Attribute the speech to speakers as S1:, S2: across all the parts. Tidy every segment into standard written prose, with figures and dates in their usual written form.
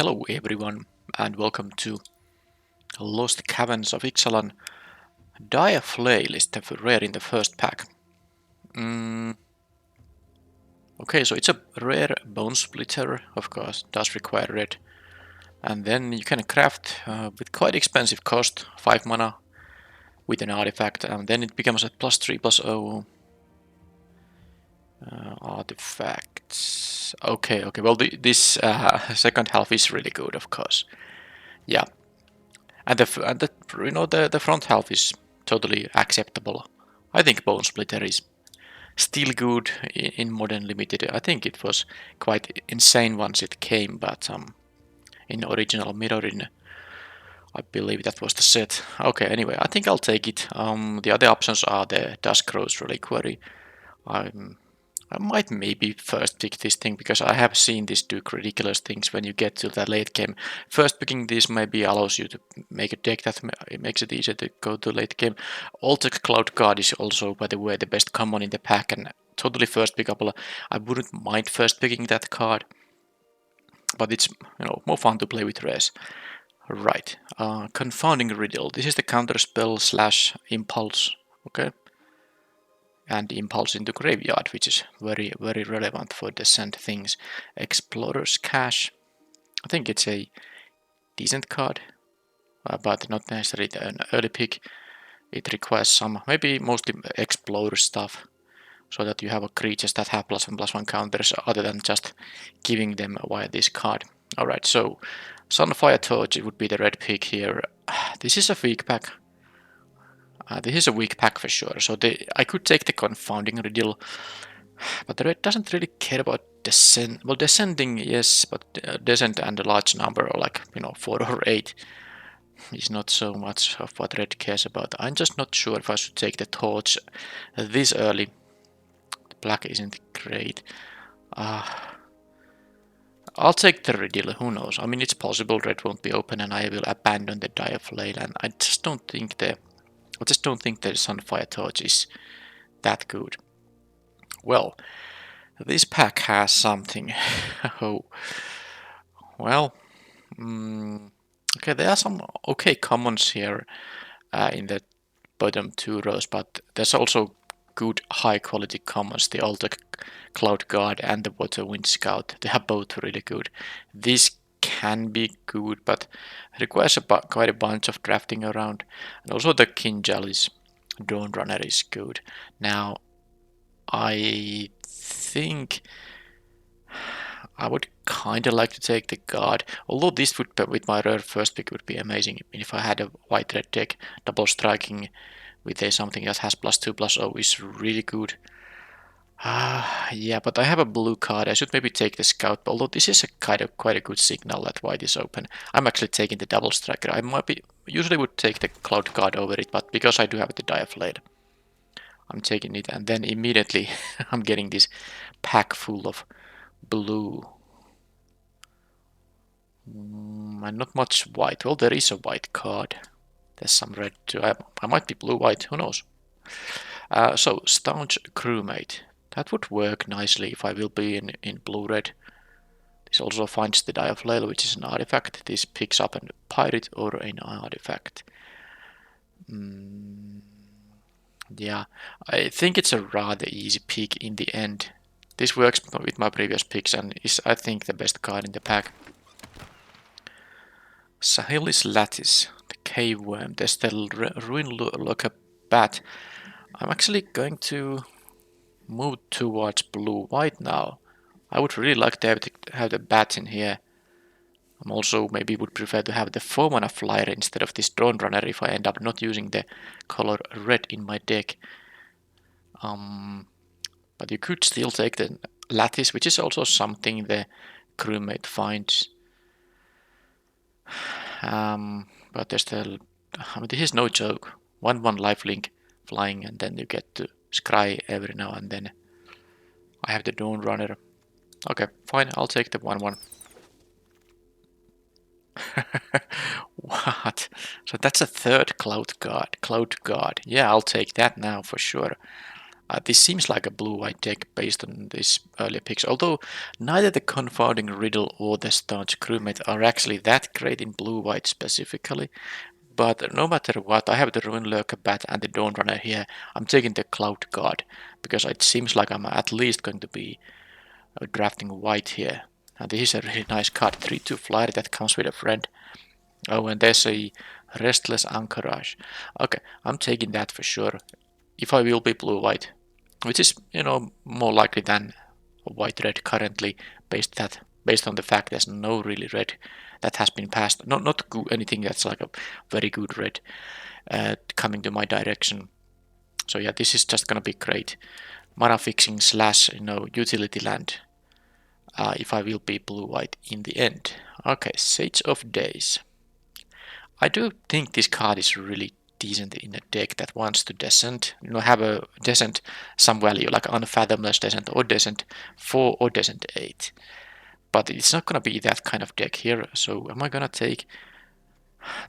S1: Hello everyone and welcome to Lost Caverns of Ixalan. Dire Flail is the rare in the first pack. Okay, so it's a rare bone splitter, of course, does require red. And then you can craft with quite expensive cost, 5 mana with an artifact, and then it becomes a +3/+0 artifacts. Okay, well this second half is really good, of course. Yeah, and the front half is totally acceptable. I think Bone Splitter is still good in modern limited. I think it was quite insane once it came, but in original mirroring, I believe that was the set. Okay, anyway, I think I'll take it. The other options are the Dusk Rose Reliquary. I might maybe first pick this thing because I have seen this do ridiculous things when you get to the late game. First picking this maybe allows you to make a deck that makes it easier to go to late game. Alter Cloud Guard is also, by the way, the best common in the pack and totally first pickable. I wouldn't mind first picking that card, but it's more fun to play with rares. Right, Confounding Riddle. This is the counter spell / impulse. Okay. And impulse into graveyard, which is very relevant for descent things. Explorer's Cache. I think it's a decent card, but not necessarily an early pick. It requires some, maybe mostly explorer stuff, so that you have creatures that have +1/+1 counters other than just giving them via this card. Alright, so Sunfire Torch, it would be the red pick here. This is a weak pack. This is a weak pack for sure, so I could take the Confounding Riddle, but the red doesn't really care about descent. Well, descending, yes, but descent and a large number, or like 4 or 8, is not so much of what red cares about. I'm just not sure if I should take the torch this early. The black isn't great. I'll take the riddle, who knows? I mean, it's possible red won't be open and I will abandon the Dire Flail, and I just don't think the Sunfire Torch is that good. Well, this pack has something. Oh, well, okay, there are some okay commons here in the bottom 2 rows, but there's also good high quality commons. The Alter Cloud Guard and the Waterwind Scout, they are both really good. This can be good, but requires quite a bunch of drafting around. And also the Kinjalis Dawn Runner is good. Now, I think I would kind of like to take the guard, although this would, with my rare first pick, would be amazing. If I had a white-red deck, double striking with something that has +2/+0 is really good. Yeah, but I have a blue card. I should maybe take the scout, although this is quite a good signal that white is open. I'm actually taking the double striker. I usually would take the cloud card over it, but because I do have the Dire Flail, I'm taking it, and then immediately I'm getting this pack full of blue. And not much white. Well, there is a white card. There's some red too. I might be blue-white, who knows? So, Staunch Crewmate. That would work nicely if I will be in blue-red. This also finds the Dire Flail, which is an artifact. This picks up a pirate or an artifact. Yeah, I think it's a rather easy pick in the end. This works with my previous picks and is, I think, the best card in the pack. Sahelis Lattice, the Cave Worm. There's the Ruin Locker Bat. I'm actually going to move towards blue-white now. I would really like to have the bat in here. I'm also maybe would prefer to have the 4-mana Flyer instead of this Dawn Runner if I end up not using the color red in my deck. But you could still take the Lattice, which is also something the crewmate finds. But there's still, I mean, this is no joke. 1/1 lifelink flying, and then you get to scry every now and then. I have the Dawn Runner. Okay, fine, I'll take the 1/1. What? So that's a third Cloud Guard. Yeah, I'll take that now for sure. This seems like a blue-white deck based on these earlier picks, although neither the Confounding Riddle or the Staunch Crewmate are actually that great in blue-white specifically. But no matter what, I have the Ruin Lurker Bat and the Dawn Runner here. I'm taking the Cloud Guard, because it seems like I'm at least going to be drafting white here. And this is a really nice card, 3/2 flyer that comes with a friend. Oh, and there's a Restless Anchorage. Okay, I'm taking that for sure. If I will be blue-white, which is, more likely than white-red currently, based on the fact there's no really red that has been passed. Not anything that's like a very good red coming to my direction. So yeah, this is just gonna be great. Mana fixing slash, utility land. If I will be blue-white in the end. Okay, Sage of Days. I do think this card is really decent in a deck that wants to descent, have a descent some value like Unfathomless Descent or Descent 4 or Descent 8. But it's not gonna be that kind of deck here, so am I gonna take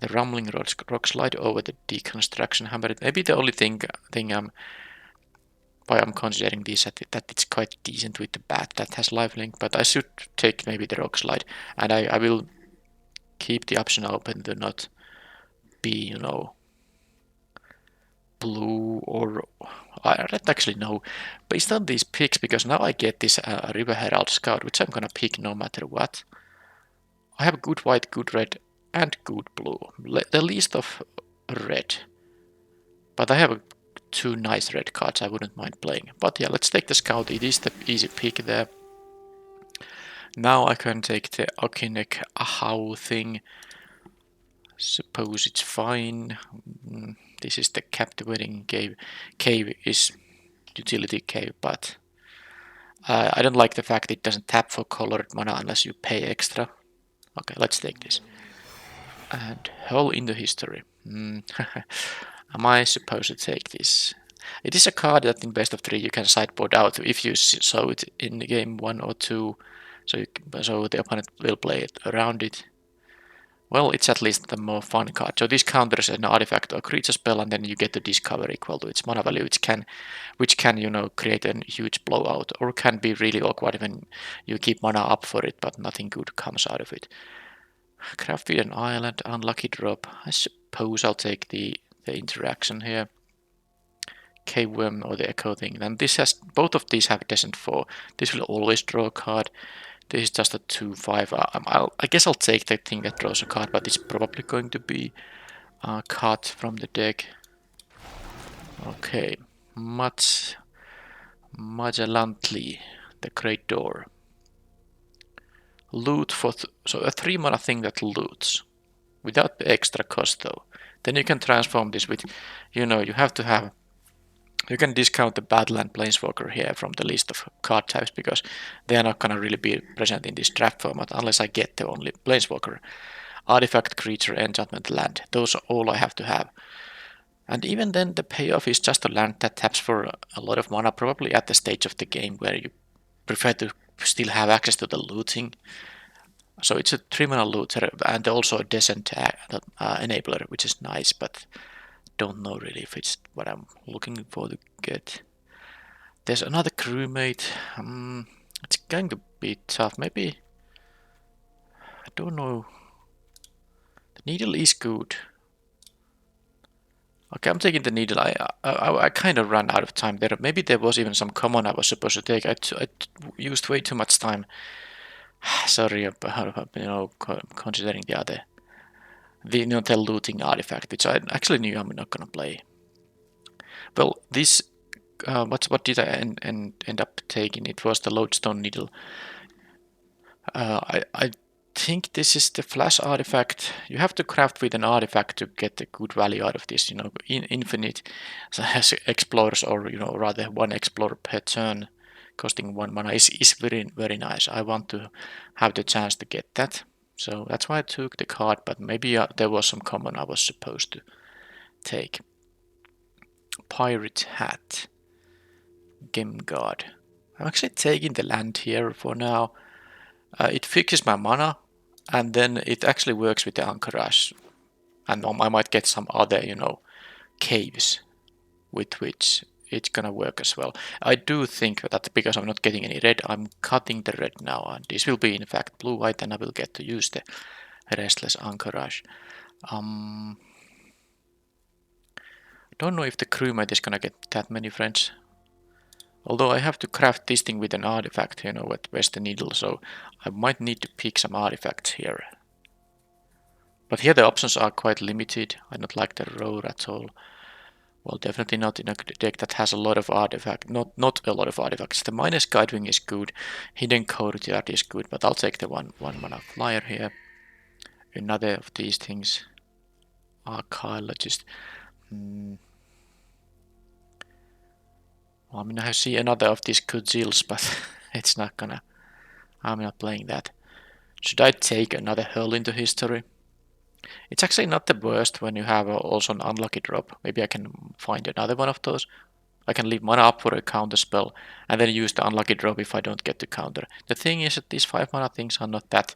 S1: the Rumbling Rock Slide over the Deconstruction Hammer? Maybe the only thing why I'm considering this that it's quite decent with the bat that has lifelink, but I should take maybe the Rock Slide, and I will keep the option open to not be, blue or I don't actually know based on these picks, because now I get this River Herald Scout, which I'm gonna pick no matter what. I have good white, good red, and good blue. The least of red, but I have two nice red cards I wouldn't mind playing. But yeah, let's take the Scout. It is the easy pick there. Now I can take the Akinek Ahau thing. Suppose it's fine. This is the Captivating Cave. Cave is utility cave, but I don't like the fact it doesn't tap for colored mana unless you pay extra. Okay, let's take this. And Hole in the History. Am I supposed to take this? It is a card that in best of 3 you can sideboard out if you saw it in game 1 or 2, so the opponent will play it around it. Well, it's at least the more fun card. So this counters an artifact or creature spell, and then you get to discover equal to its mana value, which can create a huge blowout, or can be really awkward when you keep mana up for it, but nothing good comes out of it. Crafted an island, unlucky drop. I suppose I'll take the interaction here. Cave Worm or the Echo thing. Then both of these have Descent 4. This will always draw a card. This is just a 2/5. I guess I'll take the thing that draws a card, but it's probably going to be cut from the deck. Okay, Magellantly, the Great Door. Loot so a 3 mana thing that loots without the extra cost though. Then you can transform this with, you have to have. You can discount the Badland Planeswalker here from the list of card types, because they are not gonna really be present in this draft format unless I get the only Planeswalker. Artifact, creature, enchantment, land. Those are all I have to have. And even then the payoff is just a land that taps for a lot of mana, probably at the stage of the game where you prefer to still have access to the looting. So it's a 3 mana looter and also a Descent enabler, which is nice, but don't know really if it's what I'm looking for to get. There's another crewmate. It's going to be tough. Maybe, I don't know. The needle is good. Okay, I'm taking the needle. I kind of ran out of time there. Maybe there was even some common I was supposed to take. I used way too much time. Sorry about considering the other. The looting artifact, which I actually knew I'm not gonna play. Well, this what did I end up taking? It was the Lodestone Needle. I think this is the flash artifact. You have to craft with an artifact to get a good value out of this. Infinite has explorers, or rather one explorer per turn, costing 1 mana is very very nice. I want to have the chance to get that. So that's why I took the card, but maybe there was some common I was supposed to take. Pirate Hat. Game Guard. I'm actually taking the land here for now. It fixes my mana, and then it actually works with the Anchorage. And I might get some other, caves with which it's gonna work as well. I do think that because I'm not getting any red, I'm cutting the red now, and this will be in fact blue-white, and I will get to use the restless anchorage. Don't know if the crewmate is gonna get that many friends. Although I have to craft this thing with an artifact, you know, where's the needle, so I might need to pick some artifacts here. But here the options are quite limited. I don't like the roar at all. Well, definitely not in a deck that has a lot of artifacts. Not a lot of artifacts. The minus guidewing is good. Hidden courtyard is good, but I'll take the one mana flyer here. Another of these things. Archaeologist. Well, I mean, I see another of these cudgels, but it's not gonna. I'm not playing that. Should I take another hurl into history? It's actually not the worst when you have also an unlucky drop. Maybe I can find another one of those. I can leave mana up for a counter spell and then use the unlucky drop if I don't get the counter. The thing is that these 5 mana things are not that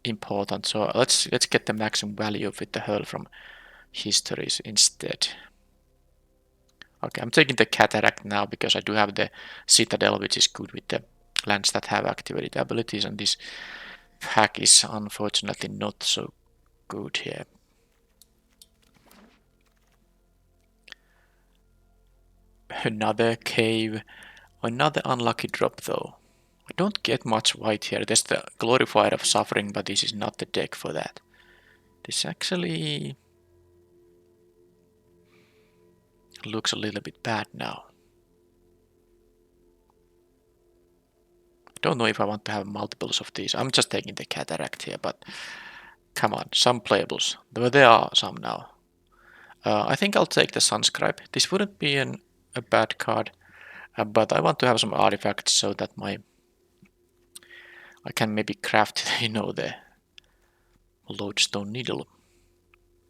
S1: important, so let's get the maximum value with the hurl from histories instead. Okay, I'm taking the cataract now because I do have the citadel, which is good with the lands that have activated abilities, and this pack is unfortunately not so good here. Another cave, another unlucky drop though. I don't get much white here. There's the Glorifier of Suffering, but this is not the deck for that. This actually looks a little bit bad now. I don't know if I want to have multiples of these. I'm just taking the Cataract here, but come on, some playables. There are some now. I think I'll take the Sunscribe. This wouldn't be a bad card, but I want to have some artifacts so that I can maybe craft, you know, the lodestone needle.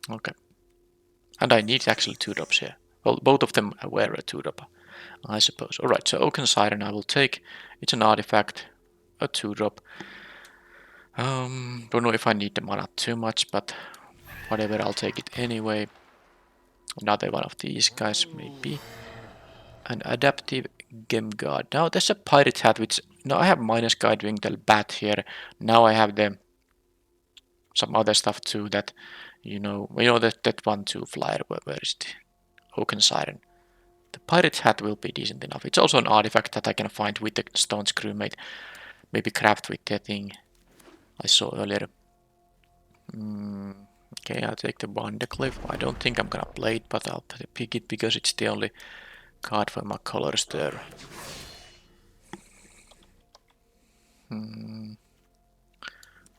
S1: Okay. And I need actually 2-drops here. Well, both of them were a 2-drop, I suppose. Alright, so Oaken Siren I will take. It's an artifact, a 2-drop. Don't know if I need the mana too much, but whatever, I'll take it anyway. Another one of these guys, maybe. An adaptive Gem Guard. Now there's a pirate hat, which now I have minus guidewing the bat here. Now I have some other stuff too that that 1/2 flyer. Where is it? Oaken Siren. The pirate hat will be decent enough. It's also an artifact that I can find with the Stone's crewmate. Maybe craft with the thing I saw earlier. Okay, I'll take the Wondercliff. I don't think I'm gonna play it, but I'll pick it because it's the only card for my colors there.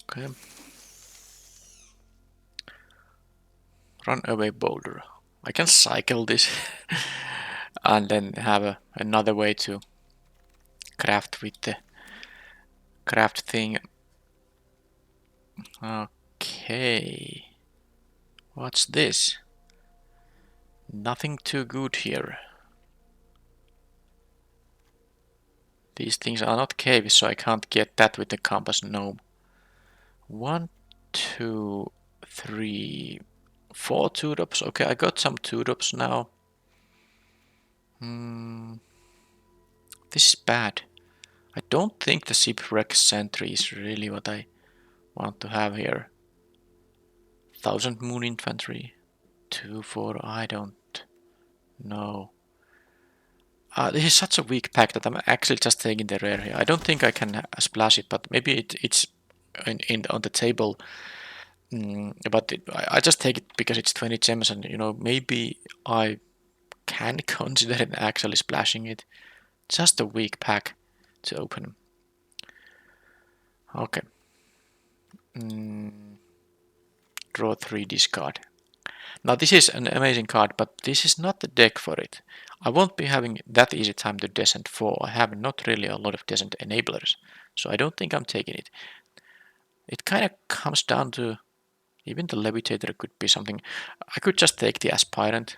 S1: Okay. Runaway Boulder. I can cycle this and then have another way to craft with the craft thing. Okay. What's this? Nothing too good here. These things are not caves, so I can't get that with the compass gnome. 1, 2, 3, 4 2-drops. Okay, I got some 2-drops now. This is bad. I don't think the shipwreck sentry is really what I want to have here. 1000 moon infantry. 2, 4, I don't know. This is such a weak pack that I'm actually just taking the rare here. I don't think I can splash it, but maybe it's on the table. But I just take it because it's 20 gems, and maybe I can consider it actually splashing it. Just a weak pack to open. Okay. Draw 3, discard. Now this is an amazing card, but this is not the deck for it. I won't be having that easy time to Descent 4. I have not really a lot of Descent enablers, so I don't think I'm taking it. It kind of comes down to even the Levitator could be something. I could just take the Aspirant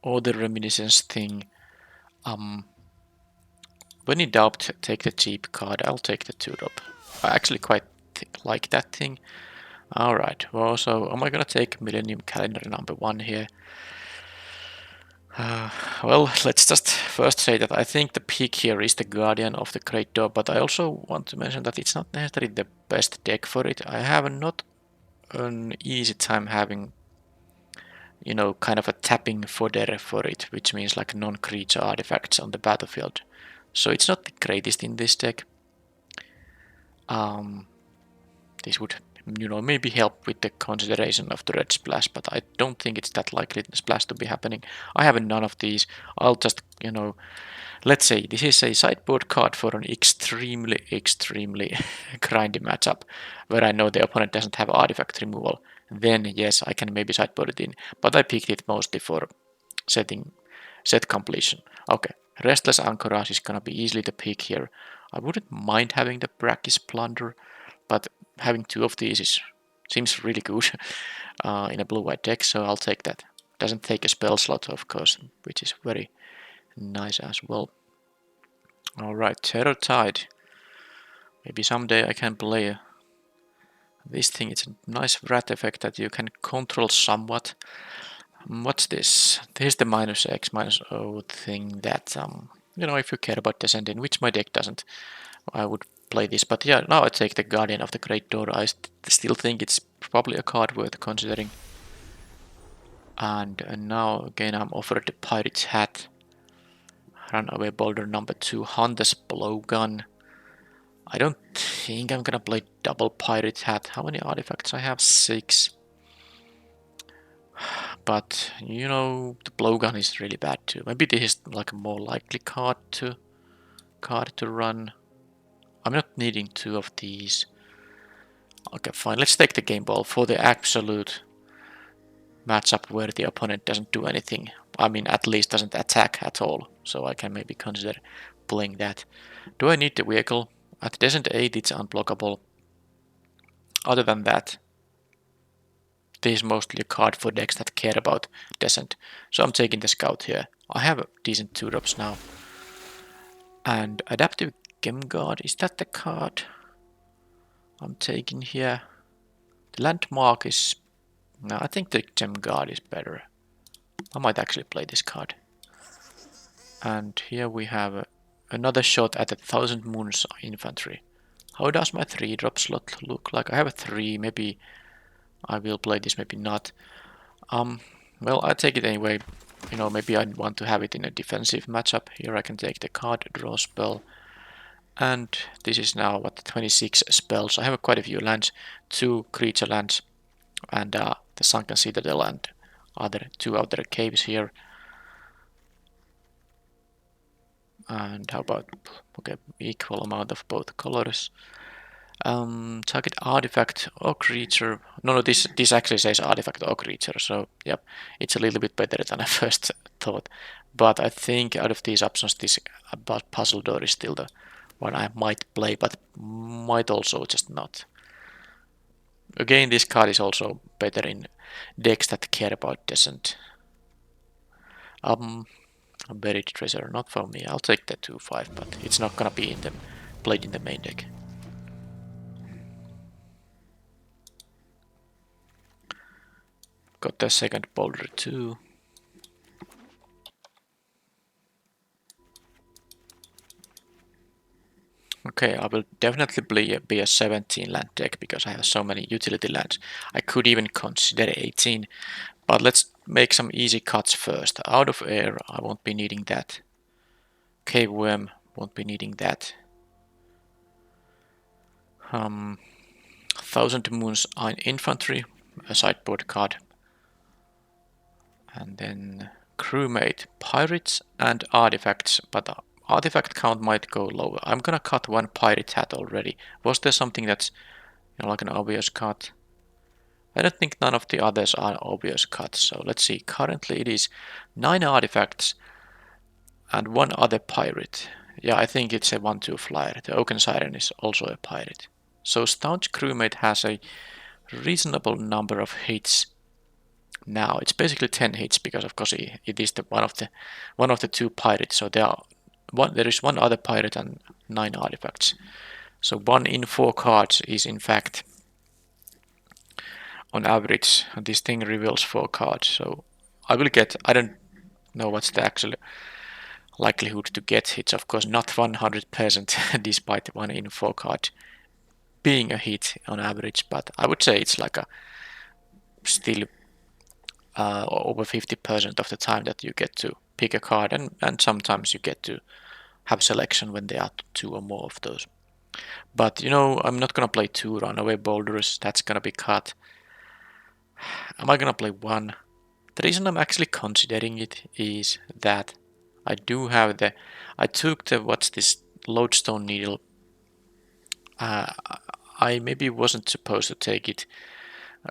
S1: or the Reminiscence thing. When in doubt, take the cheap card. I'll take the 2-drop. I actually quite like that thing. Alright, well, so am I gonna take Millennium Calendar number 1 here? Well, let's just first say that I think the pick here is the Guardian of the Great Door, but I also want to mention that it's not necessarily the best deck for it. I have not an easy time having, you know, kind of a tapping fodder for it, which means like non-creature artifacts on the battlefield. So it's not the greatest in this deck. This would, you know, maybe help with the consideration of the red splash, but I don't think it's that likely the splash to be happening. I have none of these. I'll just, you know, let's say this is a sideboard card for an extremely grindy matchup where I know the opponent doesn't have artifact removal. Then yes, I can maybe sideboard it in, but I picked it mostly for set completion. Okay, Restless Anchorage is gonna be easily the pick here. I wouldn't mind having the Brachis Plunder, but having two of these seems really good in a blue-white deck, so I'll take that. Doesn't take a spell slot, of course, which is very nice as well. Alright, Terror Tide. Maybe someday I can play this thing. It's a nice rat effect that you can control somewhat. What's this? This is the -X, -O thing that, you know, if you care about Descending, which my deck doesn't, I would play this. But yeah, now I take the Guardian of the Great Door. I still think it's probably a card worth considering. And now again I'm offered the Pirate's Hat. Runaway Boulder number 2, Hunter's Blowgun. I don't think I'm gonna play double Pirate's Hat. How many artifacts I have? 6. But, you know, the Blowgun is really bad too. Maybe this is like a more likely card to run. I'm not needing 2 of these. Okay, fine. Let's take the game ball for the absolute matchup where the opponent doesn't do anything. I mean, at least doesn't attack at all. So I can maybe consider playing that. Do I need the vehicle? At Descent 8 it's unblockable. Other than that, this is mostly a card for decks that care about Descent. So I'm taking the Scout here. I have a decent 2-drops now. And Adaptive Gem Guard, is that the card I'm taking here? The Landmark is... No, I think the Gem Guard is better. I might actually play this card. And here we have another shot at the Thousand Moons Infantry. How does my 3-drop slot look like? I have a 3, maybe I will play this, maybe not. Well, I take it anyway. You know, maybe I want to have it in a defensive matchup. Here I can take the card, draw spell. And this is now, what, 26 spells. I have quite a few lands, 2 creature lands, and the Sunken Citadel and other 2 other caves here. And how about, okay, equal amount of both colors. Target artifact or creature. No, this actually says artifact or creature, so yep, it's a little bit better than I first thought. But I think out of these options, this about Puzzle Door is still the one I might play, but might also just not. Again, this card is also better in decks that care about Descent. Buried Treasure, not for me. I'll take the 2/5, but it's not gonna be played in the main deck. Got the second Boulder too. Okay, I will definitely be a 17 land deck because I have so many utility lands. I could even consider 18, but let's make some easy cuts first. Out of Air, I won't be needing that. Cave Worm, won't be needing that. Thousand Moons Infantry, a sideboard card. And then Crewmate, Pirates and Artifacts, but artifact count might go lower. I'm gonna cut 1 Pirate Hat already. Was there something that's, you know, like an obvious cut? I don't think none of the others are obvious cuts, so let's see. Currently it is 9 artifacts and 1 other pirate. Yeah, I think it's a 1/2 flyer. The Oaken Siren is also a pirate. So Staunch Crewmate has a reasonable number of hits now. It's basically 10 hits because of course it is one of the 2 pirates, so there is 1 other pirate and 9 artifacts. So 1 in 4 cards is in fact, on average, this thing reveals 4 cards. So I don't know what's the actual likelihood to get. It's of course not 100% despite 1 in 4 card being a hit on average, but I would say it's like a still over 50% of the time that you get to pick a card, and sometimes you get to have selection when there are 2 or more of those. But you know, I'm not gonna play 2 runaway boulders, that's gonna be cut. Am I gonna play 1? The reason I'm actually considering it is that I do have I took the, what's this, lodestone needle. I maybe wasn't supposed to take it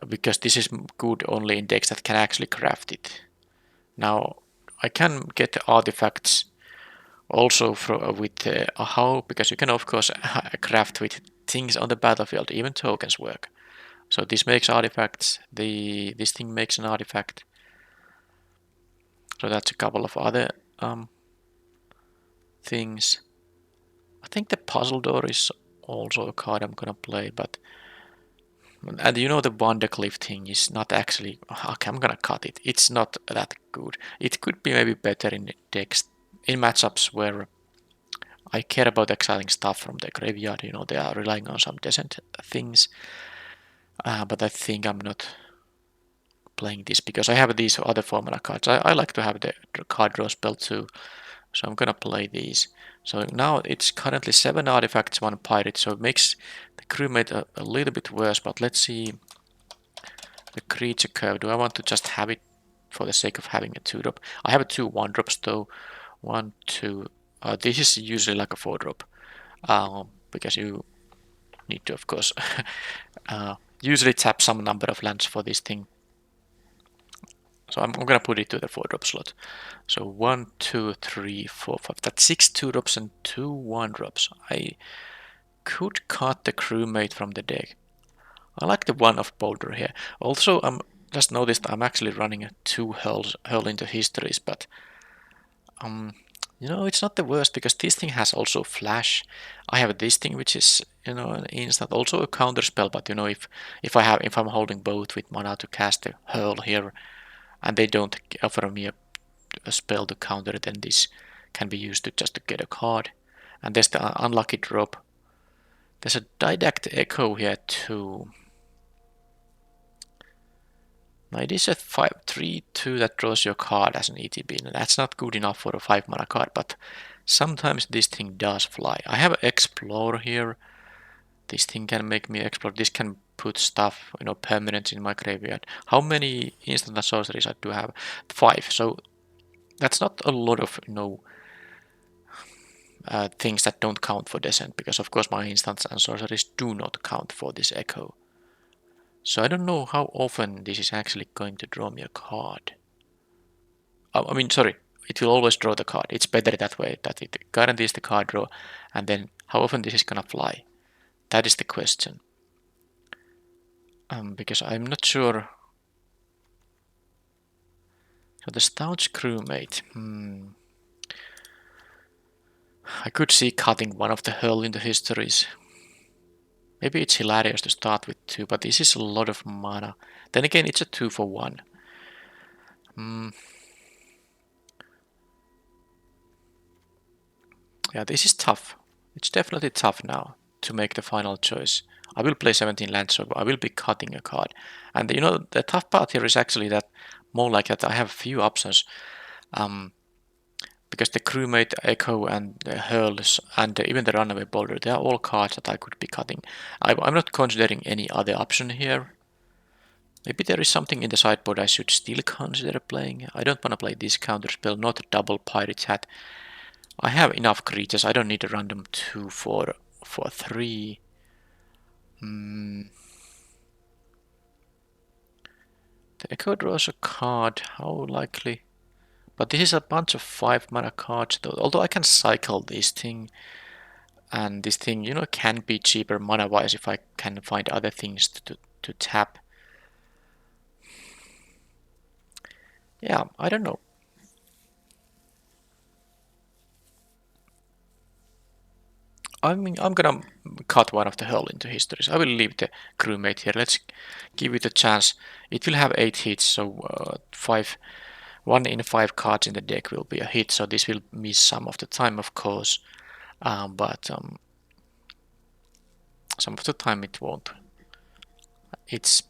S1: because this is good only in decks that can actually craft it. Now, I can get the artifacts also with how, because you can of course craft with things on the battlefield, even tokens work. So this makes artifacts, this thing makes an artifact. So that's a couple of other things. I think the puzzle door is also a card I'm gonna play, but and you know the Wondercliff thing is not actually, okay, I'm gonna cut it. It's not that good. It could be maybe better in decks, in matchups where I care about exiling stuff from the graveyard. You know, they are relying on some decent things. But I think I'm not playing this because I have these other 4-mana cards. I like to have the card draw spell too. So I'm gonna play these. So now it's currently 7 artifacts, 1 pirate, so it makes the crewmate a little bit worse, but let's see the creature curve. Do I want to just have it for the sake of having a 2-drop? I have 2 1-drops though. 1, 2. This is usually like a 4-drop. Because you need to, of course, usually tap some number of lands for this thing. So I'm gonna put it to the 4-drop slot. So 1, 2, 3, 4, 5. That's 6 2-drops and 2 1-drops. I could cut the crewmate from the deck. I like the 1-off boulder here. Also, I'm just noticed I'm actually running a 2 hurl into histories, but you know, it's not the worst because this thing has also flash. I have this thing which is, you know, an instant, also a counter spell, but you know, if I'm holding both with mana to cast a hurl here and they don't offer me a spell to counter it, then this can be used to just to get a card. And there's the unlucky drop. There's a Didact Echo here too. Now it is a 5/3/2 that draws your card as an ETB. Now that's not good enough for a 5-mana card, but sometimes this thing does fly. I have Explore here. This thing can make me explore. This can put stuff, you know, permanents in my graveyard. How many instant and sorceries I do have? 5. So that's not a lot of, you know, things that don't count for descent, because of course my instants and sorceries do not count for this echo. So I don't know how often this is actually going to draw me a card. I mean, sorry, it will always draw the card. It's better that way, that it guarantees the card draw, and then how often this is gonna fly. That is the question. Because I'm not sure. So the staunch crewmate. I could see cutting 1 of the hurl into histories. Maybe it's hilarious to start with 2, but this is a lot of mana. Then again, it's a 2 for 1. Yeah, this is tough. It's definitely tough now to make the final choice. I will play 17 lands, so I will be cutting a card. And you know, the tough part here is actually that more like that I have few options. Because the crewmate, echo, and the hurls, and even the runaway boulder, they are all cards that I could be cutting. I'm not considering any other option here. Maybe there is something in the sideboard I should still consider playing. I don't want to play this counter spell, not a double pirate hat. I have enough creatures. I don't need a random 2 for 3. The echo draws a card. How likely? But this is a bunch of 5-mana cards though. Although I can cycle this thing. And this thing, you know, can be cheaper mana-wise if I can find other things to tap. Yeah, I don't know. I'm gonna cut 1 of the hurl into histories. I will leave the crewmate here. Let's give it a chance. It will have 8 hits, so 5 1 in 5 cards in the deck will be a hit, so this will miss some of the time, of course, but some of the time it won't. It's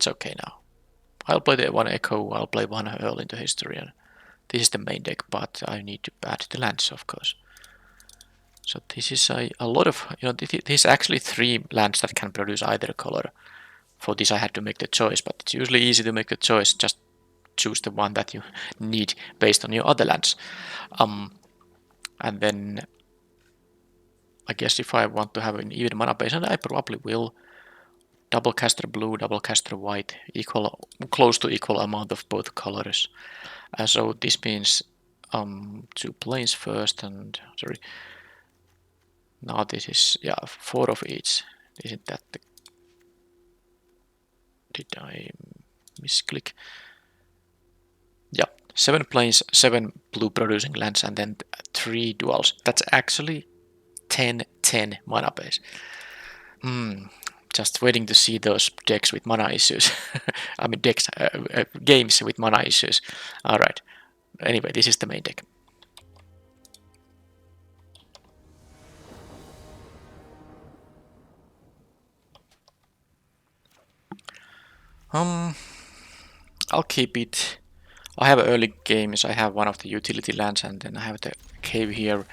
S1: okay now. I'll play the 1 Echo, I'll play 1 Earl into History, and this is the main deck, but I need to add the lands, of course. So this is a lot of, this is actually 3 lands that can produce either color. For this I had to make the choice, but it's usually easy to make the choice, just choose the one that you need based on your other lands. And then I guess if I want to have an even mana base, and I probably will, double caster blue, double caster white, close to equal amount of both colors. So this means 2 planes first, and sorry, now this is 4 of each. Isn't that the? Did I misclick? Yeah, 7 planes, 7 blue producing lands, and then 3 duals. That's actually 10 mana base. Just waiting to see those decks with mana issues. I mean decks, games with mana issues. Alright. Anyway, this is the main deck. I'll keep it. I have early games. I have one of the utility lands, and then I have the cave here,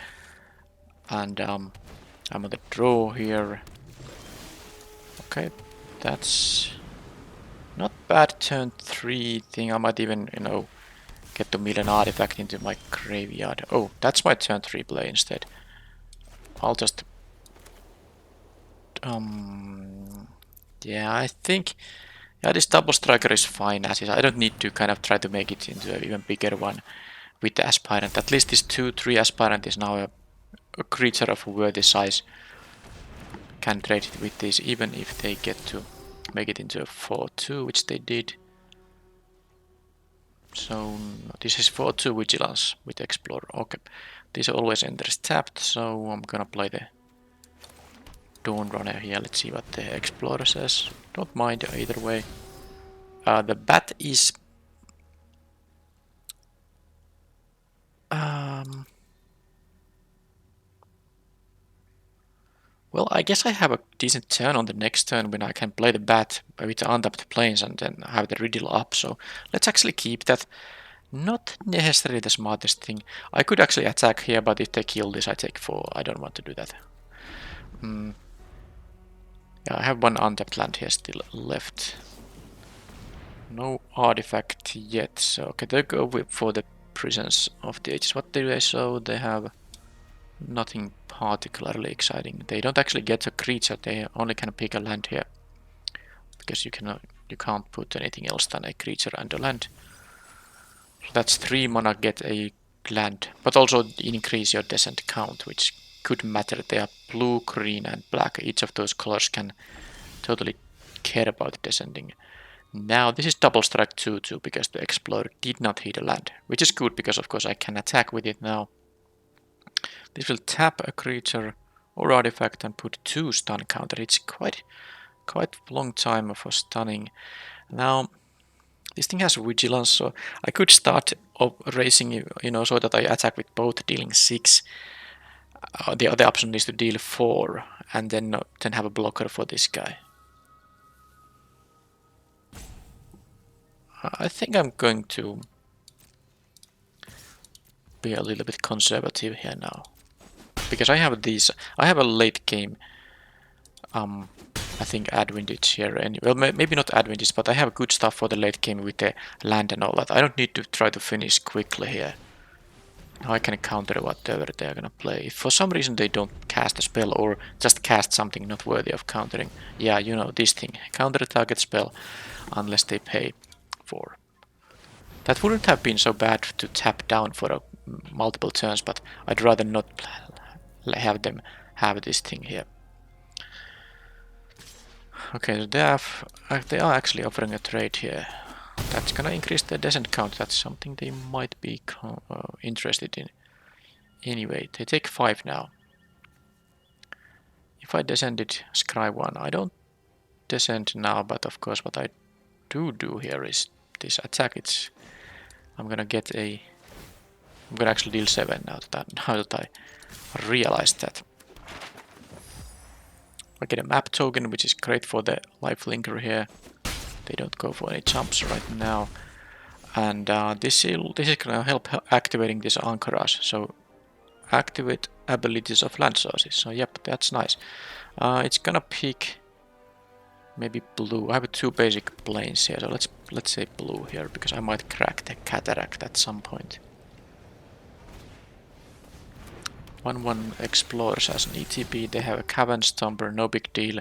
S1: and I'm on the draw here. Okay, that's not bad turn 3 thing. I might even, get to mill an artifact into my graveyard. Oh, that's my turn 3 play instead. I'll just yeah, I think this double striker is fine as is. I don't need to kind of try to make it into an even bigger one with the aspirant. At least this 2/3 aspirant is now a creature of worthy size. Can trade it with this even if they get to make it into a 4/2, which they did. So this is 4/2 vigilance with explorer. Okay, this always enters tapped, so I'm gonna play the Dawn Runner here. Let's see what the explorer says. Don't mind either way. The bat is well, I guess I have a decent turn on the next turn when I can play the bat with the untapped planes and then have the riddle up. So let's actually keep that. Not necessarily the smartest thing. I could actually attack here, but if they kill this, I take 4. I don't want to do that. Yeah, I have 1 untapped land here still left. No artifact yet, so okay, they go for the Prisons of the Ages. What do they show? They have nothing particularly exciting. They don't actually get a creature, they only can pick a land here. Because you can't put anything else than a creature and a land. So that's 3 mana, get a land, but also increase your descent count, which could matter. They are blue, green, and black. Each of those colors can totally care about descending. Now this is double strike 2/2 because the explorer did not hit a land, which is good because of course I can attack with it now. This will tap a creature or artifact and put 2 stun counter. It's quite long time for stunning. Now this thing has vigilance, so I could start racing, so that I attack with both, dealing 6. The other option is to deal 4 and then have a blocker for this guy. I think I'm going to be a little bit conservative here now. Because I have these, I have a late game, I think advantage here. And well, maybe not advantage, but I have good stuff for the late game with the land and all that. I don't need to try to finish quickly here. Now I can counter whatever they're gonna play. If for some reason they don't cast a spell or just cast something not worthy of countering, yeah, this thing. Counter a target spell unless they pay 4. That wouldn't have been so bad to tap down for multiple turns, but I'd rather not have them have this thing here. Okay, so they are actually offering a trade here. That's gonna increase the descent count. That's something they might be interested in. Anyway, they take 5 now. If I descended Scry 1, I don't descend now, but of course what I do here is this attack. I'm gonna get a... I'm gonna actually deal 7 now that I realized that. I get a map token, which is great for the lifelinker here. They don't go for any jumps right now. And this is gonna help activating this anchorage. So activate abilities of land sources. So yep, that's nice. It's gonna pick maybe blue. I have 2 basic planes here, so let's say blue here because I might crack the cataract at some point. 1-1 explorers as an ETB. They have a cavern stomper, no big deal.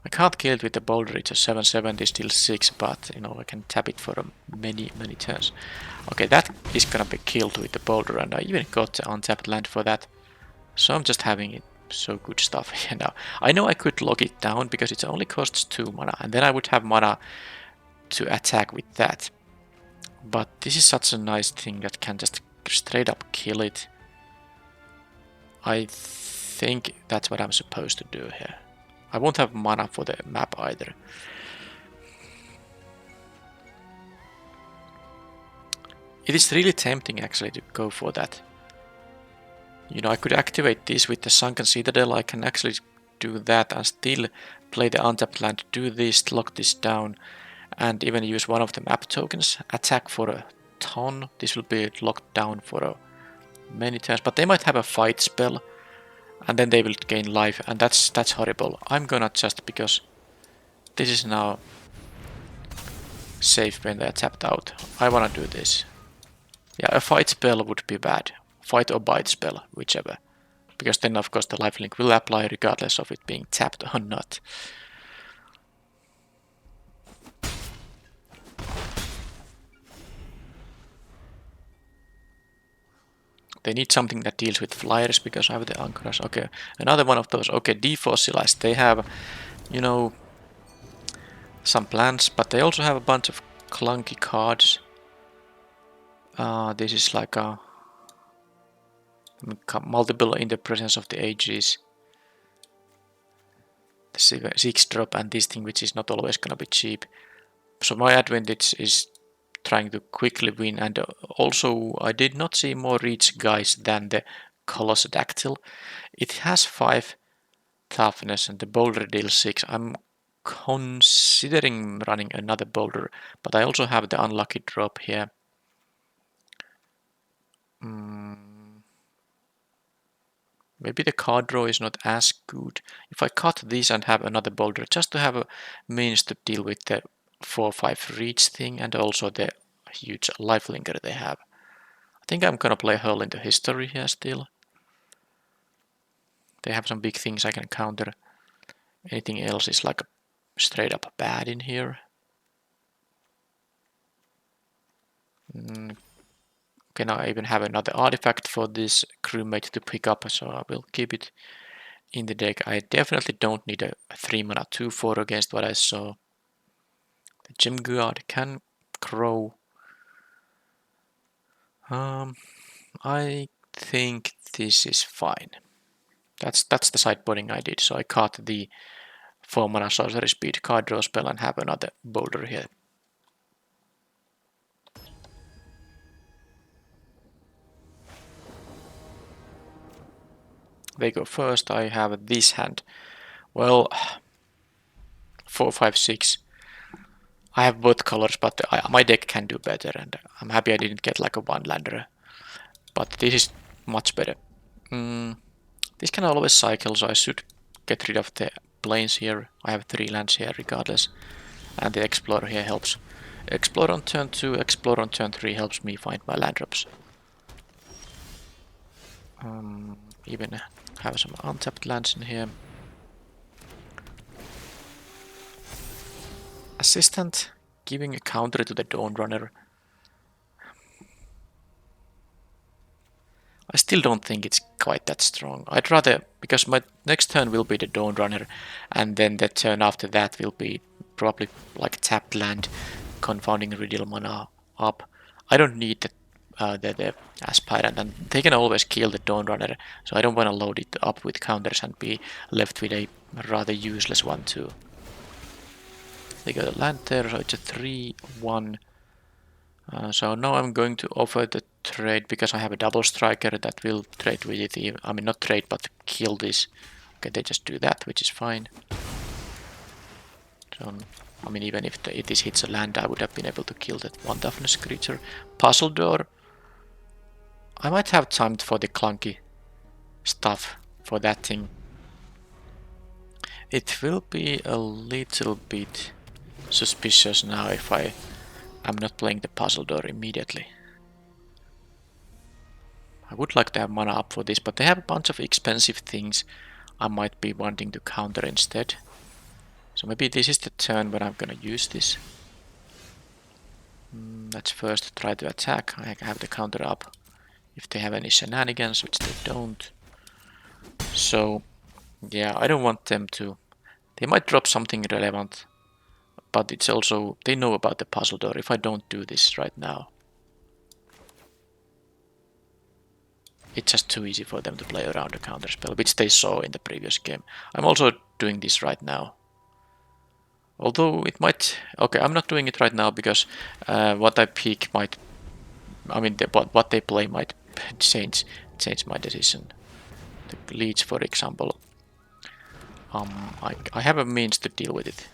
S1: I can't kill it with the boulder. It's a 770, still 6, but you know I can tap it for many turns. Okay, that is gonna be killed with the boulder, and I even got the untapped land for that. So I'm just having it. So good stuff here now. I know I could lock it down because it only costs 2 mana, and then I would have mana to attack with that. But this is such a nice thing that can just straight up kill it. I think that's what I'm supposed to do here. I won't have mana for the map either. It is really tempting actually to go for that. You know, I could activate this with the Sunken Citadel. I can actually do that and still play the untapped land, do this, lock this down, and even use one of the map tokens. Attack for a ton. This will be locked down for many turns, but they might have a fight spell, and then they will gain life, and that's horrible. I'm gonna just, because this is now safe when they are tapped out, I wanna do this. Yeah, a fight spell would be bad. Fight or bite spell, whichever. Because then of course the lifelink will apply regardless of it being tapped or not. They need something that deals with flyers because I have the anchorage. Okay, another one of those. Okay, defossilized. They have, you know, some plans, but they also have a bunch of clunky cards. This is like a multiple in the presence of the ages. The 6-drop and this thing, which is not always gonna be cheap. So my advantage is trying to quickly win, and also I did not see more reach guys than the Colossodactyl. It has 5 toughness and the boulder deals 6. I'm considering running another boulder, but I also have the unlucky drop here. Maybe the card draw is not as good. If I cut this and have another boulder, just to have a means to deal with the 4-5 reach thing and also the huge lifelinker they have. I think I'm gonna play Hurl into History here still. They have some big things I can counter. Anything else is like straight up bad in here. Okay, now I even have another artifact for this crewmate to pick up, so I will keep it in the deck. I definitely don't need a 3-mana 2-4 against what I saw. The Gem Guard can grow. I think this is fine. That's the sideboarding I did. So I cut the 4-mana sorcery speed card draw spell and have another boulder here. They go first. I have this hand. Well, 4, 5, 6. I have both colors, but my deck can do better, and I'm happy I didn't get like a 1-lander. But this is much better. This can always cycle, so I should get rid of the planes here. I have 3 lands here regardless, and the Explorer here helps. Explore on turn 2, Explore on turn 3 helps me find my land drops. Even have some untapped lands in here. Assistant, giving a counter to the Dawn Runner. I still don't think it's quite that strong. I'd rather, because my next turn will be the Dawn Runner, and then the turn after that will be probably like tapped land, confounding Riddle mana up. I don't need the Aspirant, and they can always kill the Dawn Runner, so I don't want to load it up with counters and be left with a rather useless one too. They got a land there, so it's a 3-1 So now I'm going to offer the trade because I have a double striker that will trade with it. I mean, not trade, but kill this. Okay, they just do that, which is fine. So, I mean, even if this hits a land, I would have been able to kill that one toughness creature. Puzzle door. I might have time for the clunky stuff for that thing. It will be a little bit suspicious now if I'm not playing the puzzle door immediately. I would like to have mana up for this, but they have a bunch of expensive things I might be wanting to counter instead. So maybe this is the turn when I'm gonna use this. Let's first try to attack. I have the counter up if they have any shenanigans, which they don't. So yeah, I don't want them to. They might drop something relevant, but it's also they know about the puzzle door if I don't do this right now. It's just too easy for them to play around a counterspell, which they saw in the previous game. I'm also doing this right now. Although it might... Okay, I'm not doing it right now because what I pick might... I mean, what they play might change my decision. The leech, for example. I have a means to deal with it.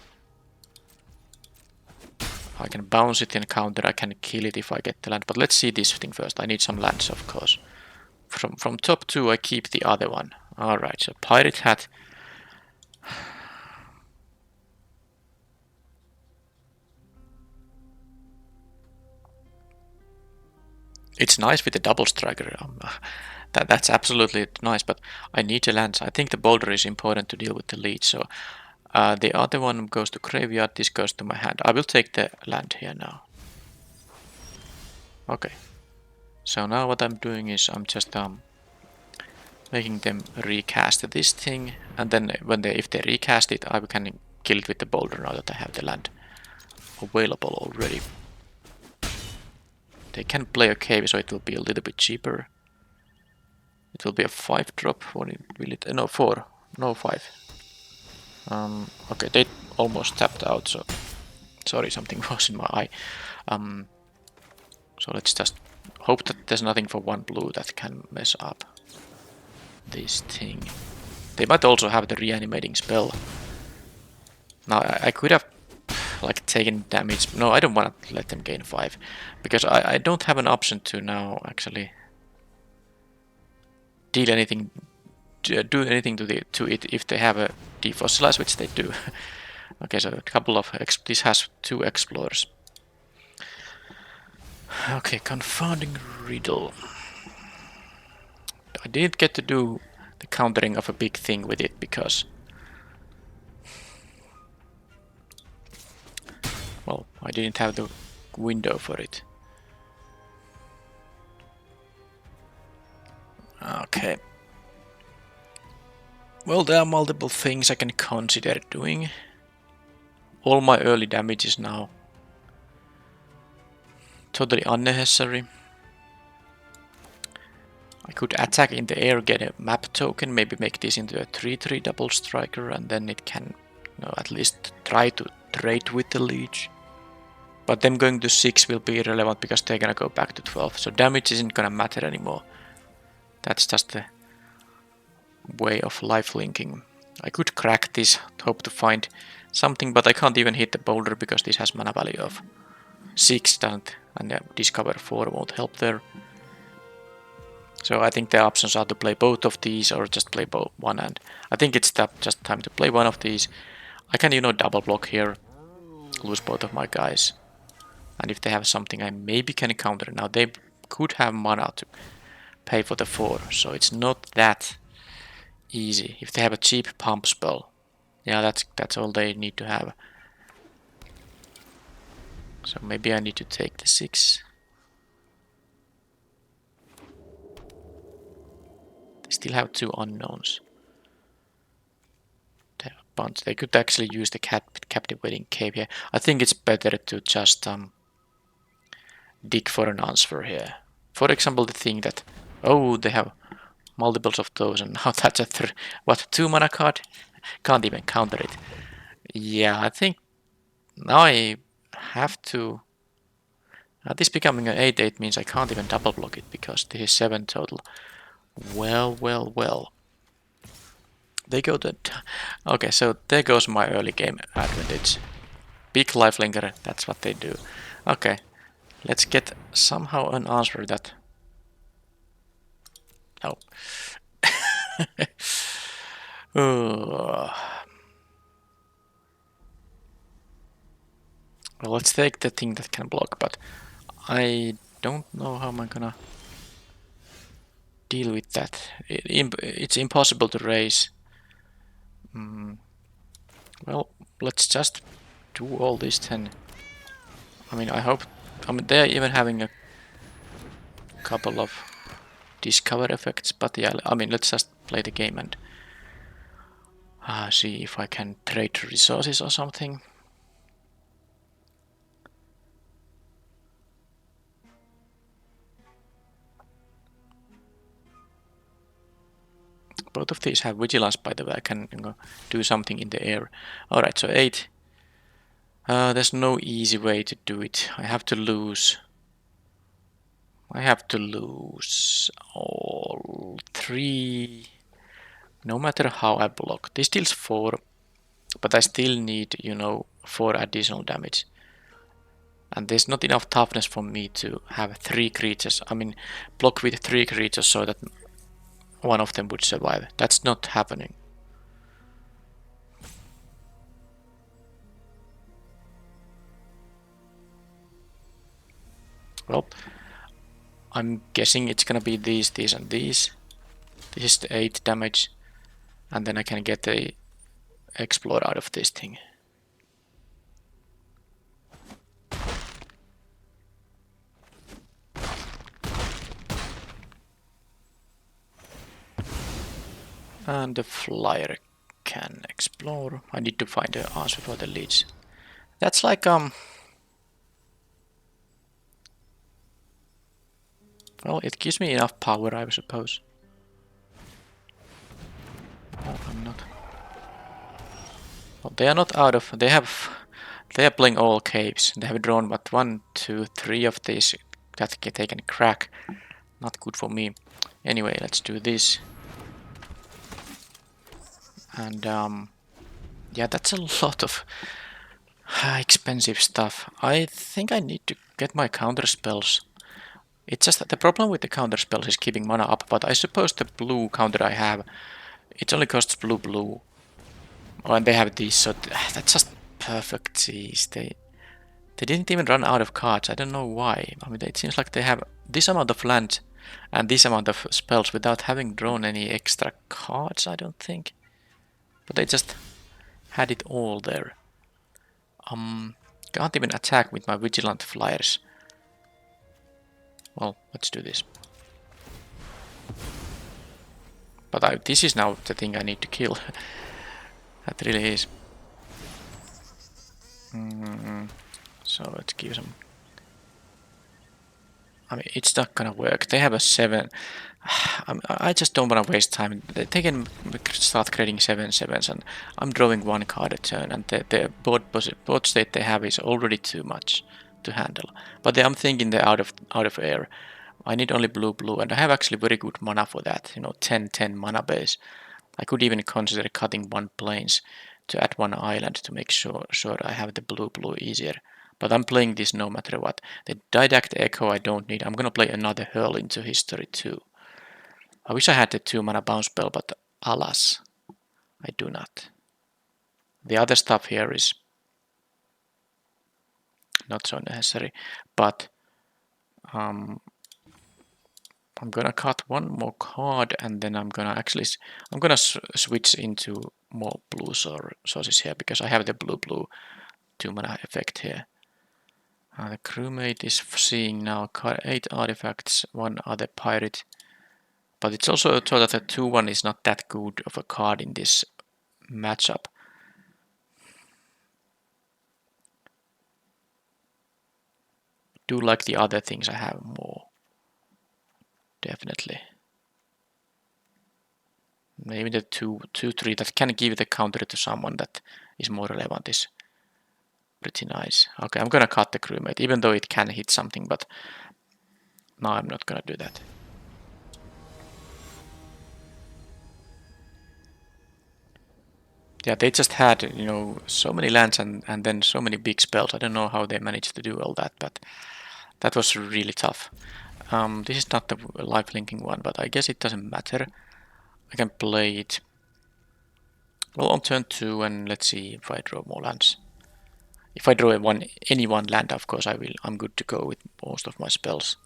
S1: I can bounce it in counter, I can kill it if I get the land. But let's see this thing first. I need some lands, of course. From top 2 I keep the other one. Alright, so Pirate Hat. It's nice with the double striker. That's absolutely nice, but I need the lands. I think the boulder is important to deal with the lead. So the other one goes to graveyard. This goes to my hand. I will take the land here now. Okay. So now what I'm doing is I'm just making them recast this thing, and then if they recast it, I can kill it with the boulder now that I have the land available already. They can play a cave, so it will be a little bit cheaper. It will be a 5-drop. What will it? No, 4. No, 5. Okay, they almost tapped out, so... Sorry, something was in my eye. So let's just hope that there's nothing for 1 blue that can mess up this thing. They might also have the reanimating spell. Now, I could have like taken damage. No, I don't want to let them gain 5. Because I don't have an option to now actually deal anything, do anything to it if they have a defossilize, which they do. Okay, so a couple of this has 2 explorers. Okay, confounding riddle. I didn't get to do the countering of a big thing with it because, well, I didn't have the window for it. Okay. Well, there are multiple things I can consider doing. All my early damage is now totally unnecessary. I could attack in the air, get a map token, maybe make this into a 3/3 double striker, and then it can, you know, at least try to trade with the leech. But them going to 6 will be irrelevant because they're gonna go back to 12, so damage isn't gonna matter anymore. That's just the way of life linking. I could crack this, hope to find something, but I can't even hit the boulder because this has mana value of 6, doesn't, and discover 4 won't help there. So I think the options are to play both of these or just play one, and I think it's just time to play one of these. I can, you know, double block here, lose both of my guys, and if they have something I maybe can counter. Now they could have mana to pay for the 4, so it's not that easy. If they have a cheap pump spell, yeah, that's all they need to have. So maybe I need to take the 6. They still have 2 unknowns. They have a bunch. They could actually use the captivating cave here. I think it's better to just dig for an answer here. For example, the thing that, oh, they have multiples of those, and now that's a 2 mana card? Can't even counter it. Yeah, I think now I have to This becoming an 8-8 means I can't even double block it because this is 7 total. Well, well, well. They go to... Okay, so there goes my early game advantage. Big lifelinker, that's what they do. Okay, let's get somehow an answer that... No. Well, let's take the thing that can block, but I don't know how I'm gonna deal with that. It's impossible to raise. Well, let's just do all this then. I mean, I hope... I mean, they're even having a couple of discover effects, but yeah, I mean, let's just play the game and see if I can trade resources or something. Both of these have vigilance, by the way. I can do something in the air. Alright, so 8. There's no easy way to do it. I have to lose. I have to lose all 3. No matter how I block. This deals 4, but I still need, 4 additional damage. And there's not enough toughness for me to have 3 creatures. I mean, block with 3 creatures so that one of them would survive. That's not happening. Well, I'm guessing it's gonna be these, and these. This is the 8 damage. And then I can get a explode out of this thing. And the flyer can explore. I need to find an answer for the leads. That's like well, it gives me enough power, I suppose. Oh, I'm not. Well, they are not out of. They are playing all caves. They have drawn but 1, 2, 3 of these that they can crack. Not good for me. Anyway, let's do this. And yeah, that's a lot of expensive stuff. I think I need to get my counter spells. It's just that the problem with the counter spells is keeping mana up, but I suppose the blue counter I have, it only costs blue. Oh, and they have these, so that's just perfect. Jeez, they didn't even run out of cards. I don't know why. I mean, it seems like they have this amount of land and this amount of spells without having drawn any extra cards, I don't think. But they just had it all there. Can't even attack with my vigilant flyers. Well, let's do this. But this is now the thing I need to kill. That really is. So let's give some... I mean, it's not gonna work. They have a 7. I just don't want to waste time. They can start creating 7/7s, and I'm drawing 1 card a turn, and the board state they have is already too much to handle. But I'm thinking they're out of air. I need only blue, and I have actually very good mana for that. 10/10 mana base. I could even consider cutting 1 plains to add 1 island to make sure I have the blue easier. But I'm playing this no matter what. The Didact Echo I don't need. I'm gonna play another Hurl into history too. I wish I had the 2 mana bounce spell, but alas, I do not. The other stuff here is not so necessary, but I'm gonna cut 1 more card, and then I'm gonna switch into more blue sources here because I have the blue 2 mana effect here. The crewmate is seeing now 8 artifacts, 1 other pirate. But it's also true that the 2/1 is not that good of a card in this matchup. Do like the other things I have more. Definitely. Maybe the 2/3 that can give the counter to someone that is more relevant is Pretty nice. Okay, I'm gonna cut the crewmate, even though it can hit something, but no, I'm not gonna do that. Yeah, they just had, you know, so many lands and then so many big spells. I don't know how they managed to do all that, but that was really tough. This is not the life linking one, but I guess it doesn't matter. I can play it well on turn 2, and let's see if I draw more lands. If I draw any one land, of course I'm good to go with most of my spells.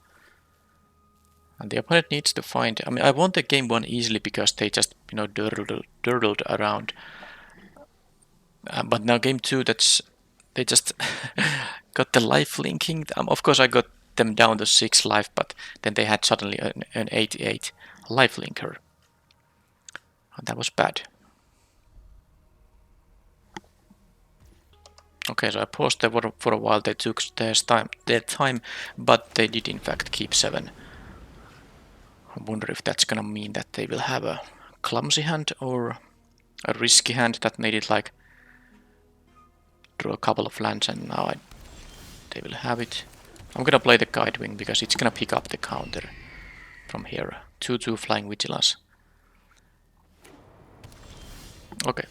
S1: And the opponent needs to find. I mean, I won the game 1 easily because they just, you know, durdled around. But now game 2, they just got the life linking. Of course, I got them down to 6 life, but then they had suddenly an 88 life linker. And that was bad. Okay, so I paused there for a while. They took their time, but they did in fact keep 7. I wonder if that's gonna mean that they will have a clumsy hand or a risky hand that made it like draw a couple of lands, and now they will have it. I'm gonna play the Guide Wing because it's gonna pick up the counter from here. 2/2 Flying Vigilance. Okay,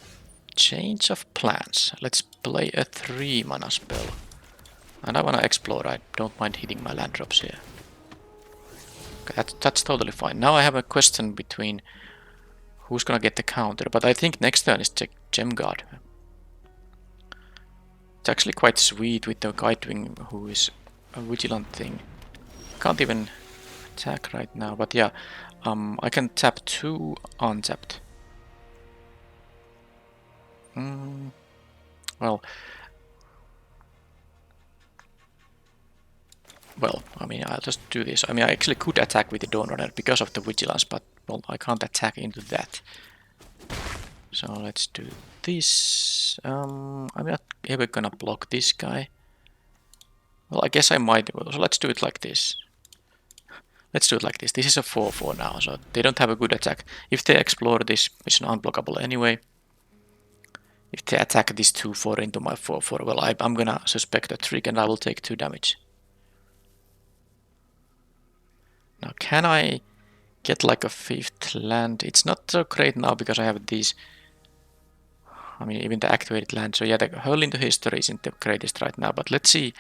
S1: change of plans. Let's play a 3 mana spell. And I wanna explore. I don't mind hitting my land drops here. Okay, that's totally fine. Now I have a question between who's gonna get the counter, but I think next turn is Gem Guard. It's actually quite sweet with the Guide Wing, who is a vigilant thing. Can't even attack right now, but yeah, I can tap 2 untapped. Well, I mean, I'll just do this. I mean, I actually could attack with the Dawn Runner because of the vigilance, but well, I can't attack into that. So let's do this. I'm not ever gonna block this guy. Well, I guess I might. So let's do it like this. Let's do it like this. This is a 4/4 now, so they don't have a good attack. If they explore this, it's unblockable anyway. If they attack this 2/4 into my 4/4, well, I'm gonna suspect a trick and I will take 2 damage. Now, can I get like a 5th land? It's not so great now because I have these. I mean, even the activated land. So yeah, the Hurl into History isn't the greatest right now. But let's see.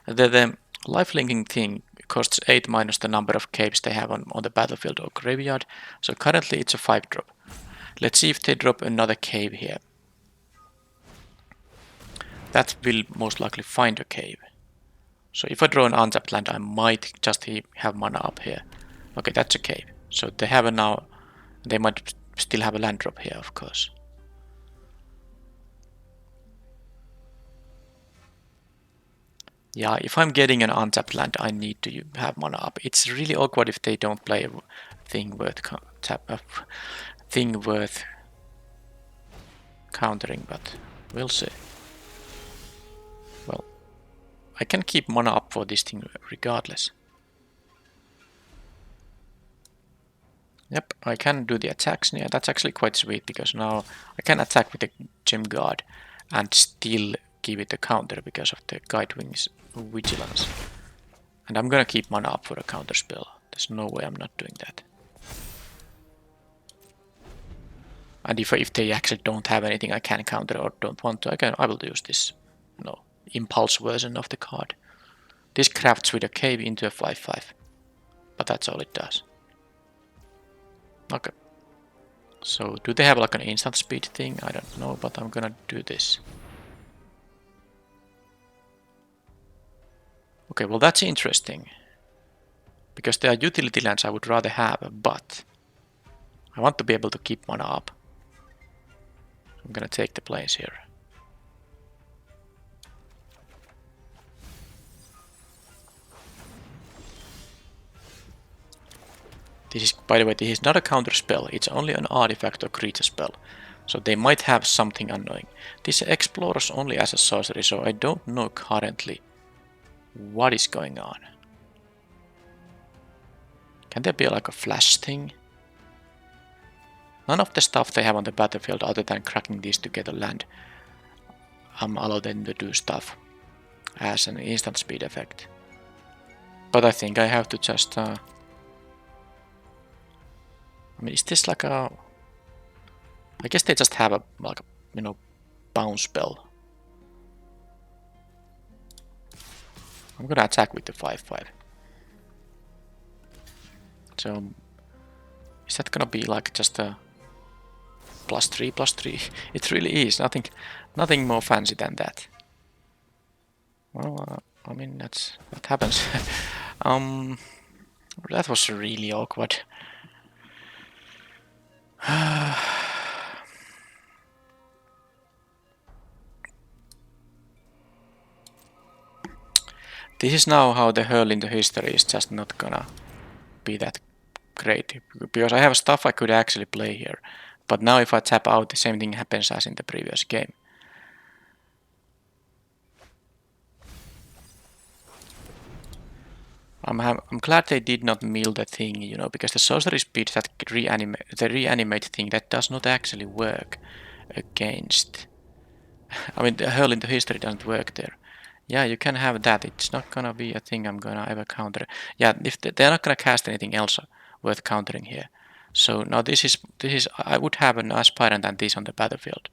S1: The life linking thing costs 8 minus the number of caves they have on the battlefield or graveyard. So currently it's a 5-drop. Let's see if they drop another cave here. That will most likely find a cave. So if I draw an untapped land, I might just have mana up here. Okay, that's a cave. So they have now. They might still have a land drop here, of course. Yeah, if I'm getting an untapped land, I need to have mana up. It's really awkward if they don't play a thing worth countering, but we'll see. Well, I can keep mana up for this thing regardless. Yep, I can do the attacks. Yeah, that's actually quite sweet because now I can attack with the Gem Guard and still give it a counter because of the Guide Wing's vigilance. And I'm gonna keep mana up for a counter spell. There's no way I'm not doing that. And if they actually don't have anything I can counter or don't want to, I will use this impulse version of the card. This crafts with a cave into a 5/5. But that's all it does. Okay. So do they have like an instant speed thing? I don't know, but I'm gonna do this. Okay, well that's interesting. Because there are utility lands I would rather have, but I want to be able to keep mana up. I'm gonna take the plains here. This is, by the way, this is not a counter spell. It's only an artifact or creature spell. So they might have something annoying. This explores only as a sorcery, so I don't know currently what is going on. Can there be like a flash thing? None of the stuff they have on the battlefield other than cracking these together land allow them to do stuff. as an instant speed effect. But I think I have to just... I mean, is this like a... I guess they just have a, like, you know, bounce spell. I'm gonna attack with the 5/5. So... Is that gonna be like just a... +3/+3? It really is. Nothing more fancy than that. Well, I mean, that's what happens. That was really awkward. This is now how the hurl into history is just not gonna be that great. Because I have stuff I could actually play here. But now if I tap out, the same thing happens as in the previous game. I'm glad they did not mill the thing, you know, because the sorcery speed that reanimate thing, that does not actually work against. I mean, the hurl into history doesn't work there. Yeah, you can have that. It's not gonna be a thing I'm gonna ever counter. Yeah, if they're not gonna cast anything else worth countering here. So now this is I would have an aspirant than this on the battlefield.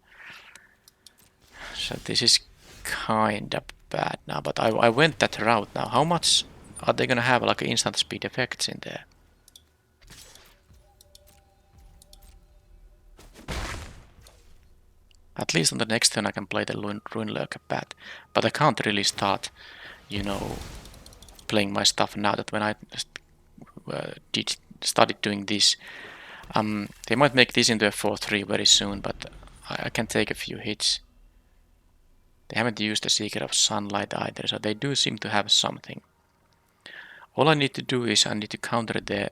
S1: So this is kinda bad now, but I went that route now. How much are they gonna have like instant speed effects in there? At least on the next turn I can play the Ruin Lurker Bat, but I can't really start, you know, playing my stuff now that when I started doing this. They might make this into a 4/3 very soon, but I can take a few hits. They haven't used the Seeker of Sunlight either, so they do seem to have something. All I need to do is I need to counter the,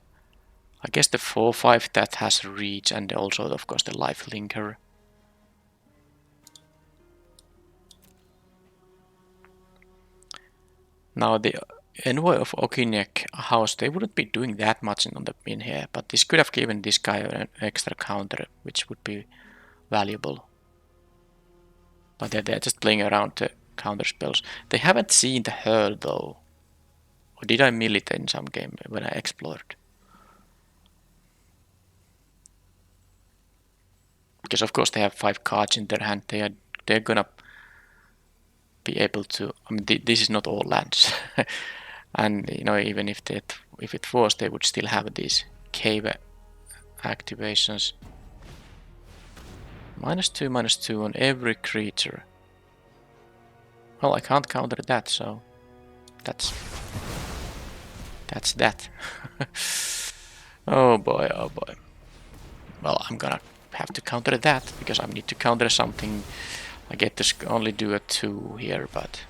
S1: I guess the 4/5 that has reach and also of course the life linker. Now the Envoy of Okiniek house, they wouldn't be doing that much in here, but this could have given this guy an extra counter, which would be valuable. But they're just playing around the counter spells. They haven't seen the hurl though. Or did I mill it in some game when I explored? Because of course they have 5 cards in their hand. They're gonna be able to. I mean, this is not all lands, and you know, even if it was, they would still have these cave activations. -2/-2 on every creature. Well, I can't counter that, so that's that. Oh boy, oh boy. Well, I'm gonna have to counter that, because I need to counter something. I get to only do a 2 here, but...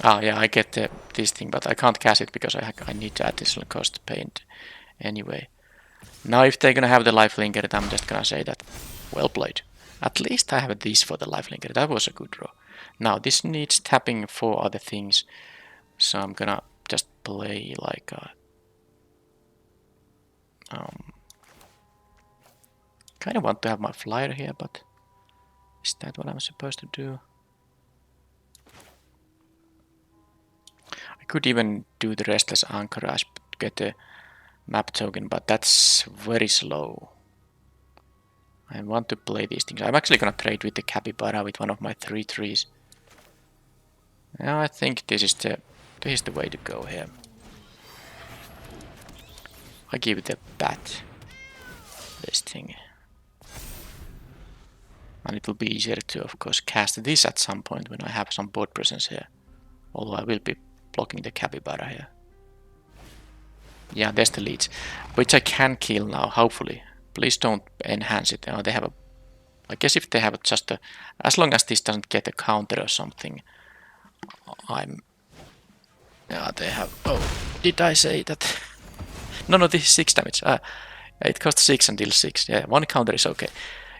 S1: Ah, yeah, I get this thing, but I can't cast it because I need to additional cost paint anyway. Now if they're gonna have the life linker, I'm just gonna say that, well played. At least I have this for the life linker, that was a good draw. Now this needs tapping 4 other things, so I'm gonna just play like a... kind of want to have my flyer here, but is that what I'm supposed to do? I could even do the Restless Anchorage to get a map token, but that's very slow. I want to play these things. I'm actually gonna trade with the Capybara with one of my 3/3s. Yeah, I think this is the way to go here. I give it a bat. This thing. And it will be easier to, of course, cast this at some point when I have some board presence here. Although I will be blocking the Capybara here. Yeah, there's the leech, which I can kill now, hopefully. Please don't enhance it. They have a... I guess if they have just a... As long as this doesn't get a counter or something, I'm... Yeah, they have... Oh, did I say that? No, this is 6 damage. It costs 6 and deals 6. Yeah, 1 counter is okay.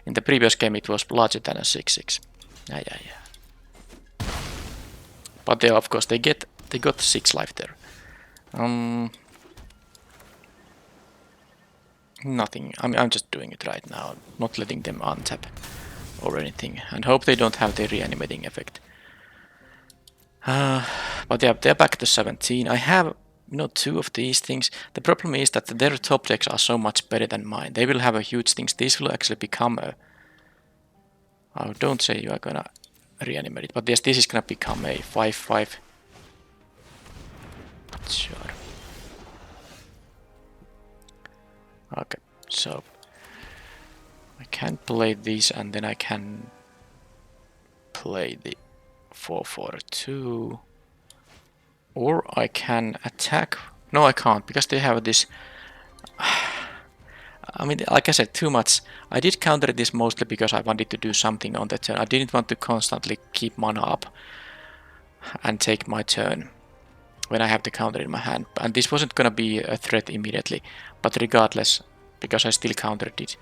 S1: In the previous game it was larger than a 6/6. Yeah. But they, of course, they got 6 life there. Nothing. I'm just doing it right now, not letting them untap or anything, and hope they don't have the reanimating effect. But yeah, they're back to 17. I have, two of these things. The problem is that their top decks are so much better than mine. They will have a huge things. These will actually become a... Oh, don't say you are gonna reanimate it. But yes, this is gonna become a 5-5. Sure. Okay, so... I can play this and then I can play the 4-4-2. Or I can attack. No, I can't because they have this. I mean, like I said, too much. I did counter this mostly because I wanted to do something on the turn. I didn't want to constantly keep mana up and take my turn when I have the counter in my hand. And this wasn't gonna be a threat immediately, but regardless, because I still countered it.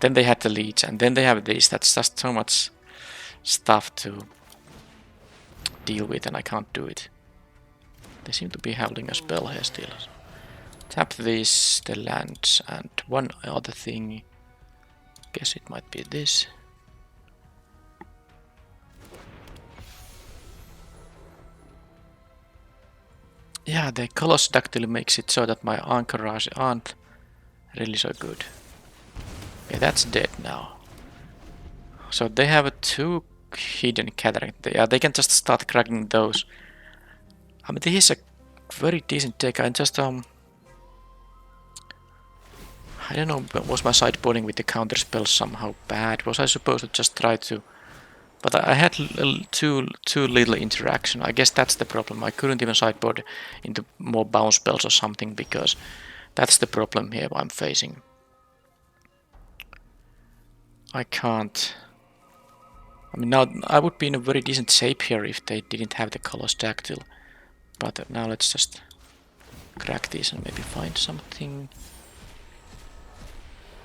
S1: Then they had the leads, and then they have this. That's just so much stuff to deal with, and I can't do it. They seem to be holding a spell here still. Tap this, the lands, and one other thing. Guess it might be this. Yeah, the Colossus Dactyl makes it so that my anchorage aren't really so good. Yeah, that's dead now. So they have 2 hidden cataract. Yeah, they can just start cracking those. I mean, this is a very decent deck. I just I don't know, was my sideboarding with the counter spells somehow bad? Was I supposed to just try to... But I had too little interaction. I guess that's the problem. I couldn't even sideboard into more bounce spells or something because that's the problem here I'm facing. I can't... I mean, now I would be in a very decent shape here if they didn't have the Colossus Dactyl. But now let's just crack these and maybe find something.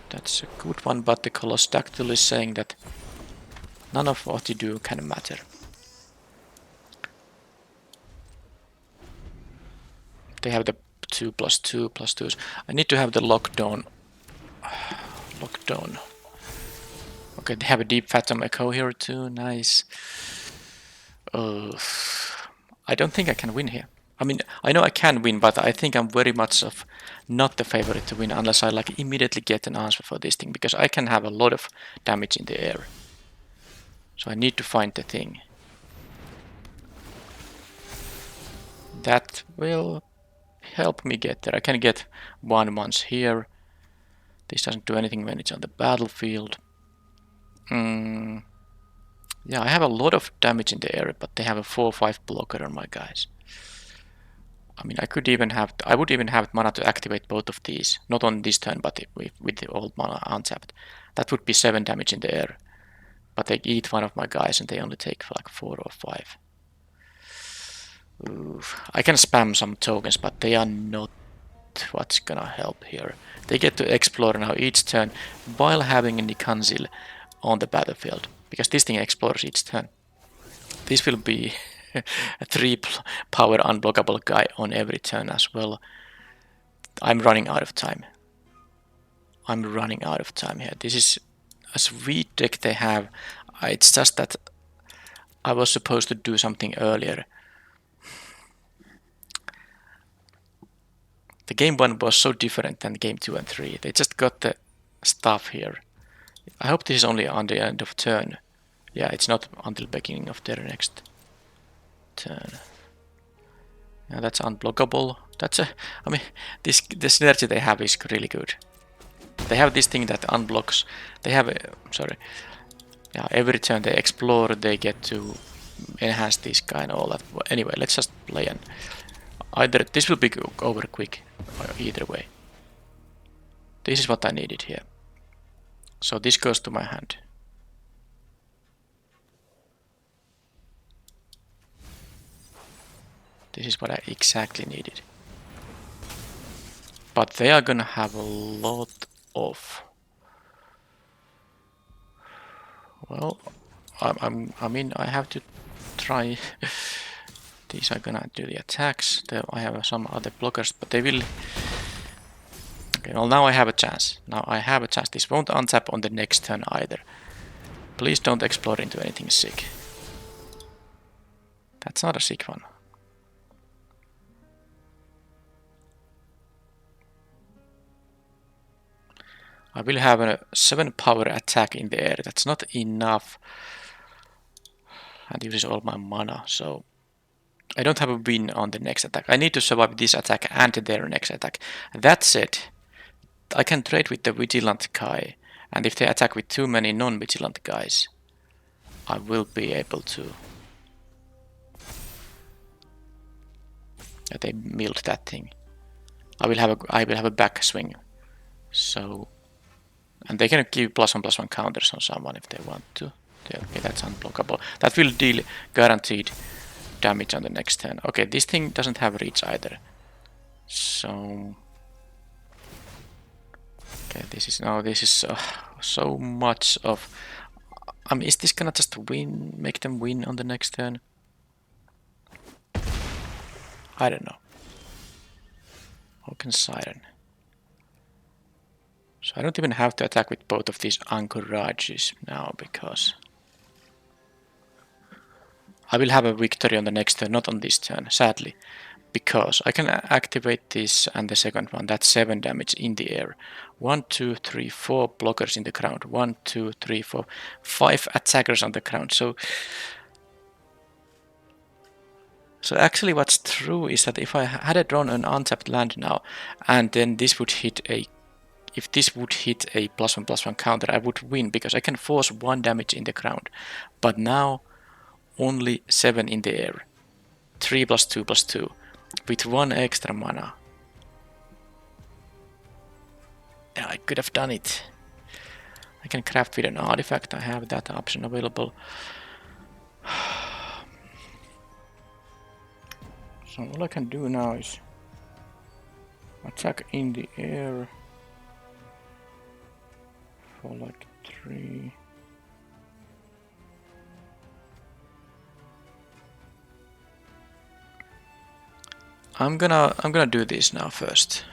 S1: That's a good one, but the Colossus Dactyl is saying that none of what you do can matter. They have the 2+2+2s. I need to have the lockdown. Lockdown. Okay, they have a Deep Phantom Echo here too. Nice. I don't think I can win here. I mean, I know I can win, but I think I'm very much of not the favorite to win unless I like immediately get an answer for this thing, because I can have a lot of damage in the air. So I need to find the thing. That will help me get there. I can get 1 once here. This doesn't do anything when it's on the battlefield. Yeah, I have a lot of damage in the air, but they have a 4-5 blocker on my guys. I mean, I would even have mana to activate both of these. Not on this turn, but with the old mana untapped. That would be 7 damage in the air. But they eat one of my guys and they only take like 4 or 5. Oof. I can spam some tokens, but they are not what's gonna help here. They get to explore now each turn while having a Nikanzil on the battlefield, because this thing explores each turn. This will be a 3 power unblockable guy on every turn as well. I'm running out of time. I'm running out of time here. This is a sweet deck they have. It's just that I was supposed to do something earlier. The game 1 was so different than game 2 and 3. They just got the stuff here. I hope this is only on the end of turn. Yeah, it's not until beginning of their next turn. Yeah, that's unblockable. That's a... I mean, the synergy they have is really good. They have this thing that unblocks... They have... sorry. Yeah, every turn they explore, they get to enhance this guy and all that. Anyway, let's just play and... Either this will be over quick, either way. This is what I needed here. So this goes to my hand. This is what I exactly needed. But they are gonna have a lot of... Well, I mean, I have to try... These are gonna do the attacks. I have some other blockers, but they will... Okay, well now I have a chance. Now I have a chance. This won't untap on the next turn either. Please don't explore into anything sick. That's not a sick one. I will have a 7 power attack in the air. That's not enough. And uses all my mana, so I don't have a win on the next attack. I need to survive this attack and their next attack. That said, I can trade with the vigilant guy, and if they attack with too many non-vigilant guys, I will be able to. They milled that thing. I will have a backswing. So, and they can give +1/+1 counters on someone if they want to. Okay, that's unblockable. That will deal guaranteed damage on the next turn. Okay, this thing doesn't have reach either. So, okay, this is so much of. Is this gonna just win? Make them win on the next turn? I don't know. Oaken Siren. So I don't even have to attack with both of these anchorages now because I will have a victory on the next turn, not on this turn, sadly. Because I can activate this and the second one, that's 7 damage in the air. 1, 2, 3, 4 blockers in the ground. 1, 2, 3, 4, 5 attackers on the ground. So actually what's true is that if I had drawn an untapped land now, and then this would hit a, if this would hit a +1/+1 counter, I would win because I can force 1 damage in the ground. But now only 7 in the air. 3 + 2 + 2 with 1 extra mana. Yeah, I could have done it. I can craft with an artifact, I have that option available. So all I can do now is attack in the air for like 3. I'm gonna do this now first.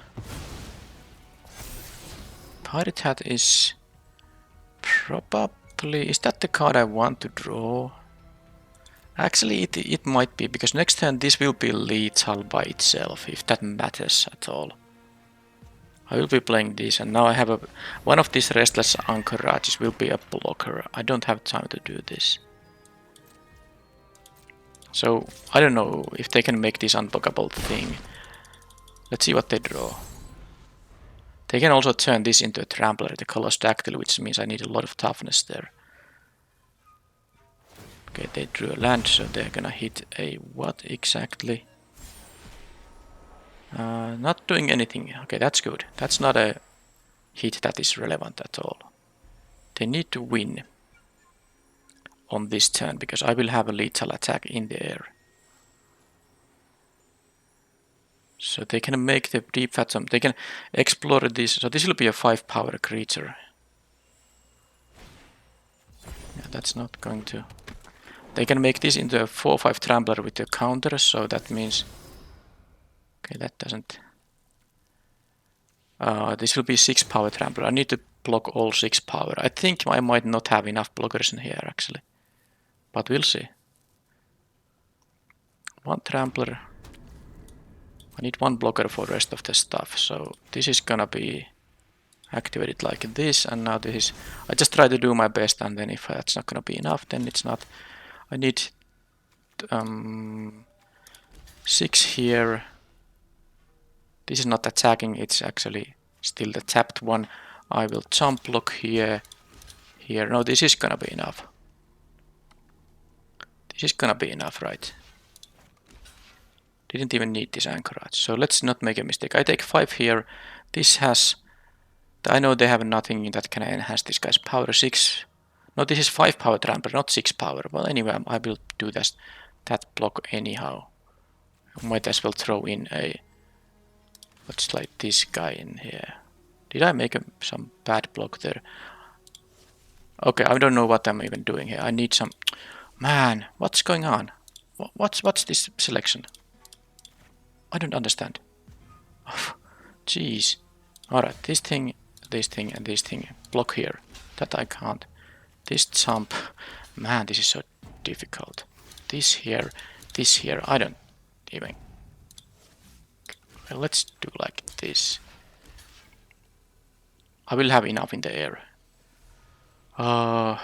S1: Pirate Hat is probably, is that the card I want to draw? Actually, it might be, because next turn this will be lethal by itself, if that matters at all. I will be playing this, and now I have one of these Restless Anchorages will be a blocker. I don't have time to do this. So, I don't know if they can make this unblockable thing. Let's see what they draw. They can also turn this into a Trampler, the Colossus Dactyl, which means I need a lot of toughness there. Okay, they drew a land, so they're gonna hit a what exactly? Not doing anything. Okay, that's good. That's not a hit that is relevant at all. They need to win on this turn, because I will have a lethal attack in the air. So they can make the Deep Phantom, they can explore this, so this will be a 5 power creature. Yeah, that's not going to. They can make this into a 4/5 Trampler with the counter, so that means. Okay, that doesn't. This will be 6 power Trampler. I need to block all 6 power. I think I might not have enough blockers in here actually. But we'll see. 1 Trampler. I need 1 blocker for the rest of the stuff, so this is gonna be activated like this, and now this is. I just try to do my best, and then if that's not gonna be enough, then it's not. I need 6 here. This is not attacking, it's actually still the tapped one. I will jump block here. Here. No, this is gonna be enough. This is gonna be enough, right? Didn't even need this anchorage. So let's not make a mistake. I take 5 here. This has. I know they have nothing that can enhance this guy's power. 6. No, this is 5 power Trampler, not 6 power. Well, anyway, I will do that block anyhow. I might as well throw in a. Let's slide this guy in here. Did I make some bad block there? Okay, I don't know what I'm even doing here. I need some. Man, what's going on? What's this selection? I don't understand. Oh, jeez. Alright, this thing, and this thing. Block here. That I can't. This jump. Man, this is so difficult. This here. this here? I don't even... Well, let's do like this. I will have enough in the air. I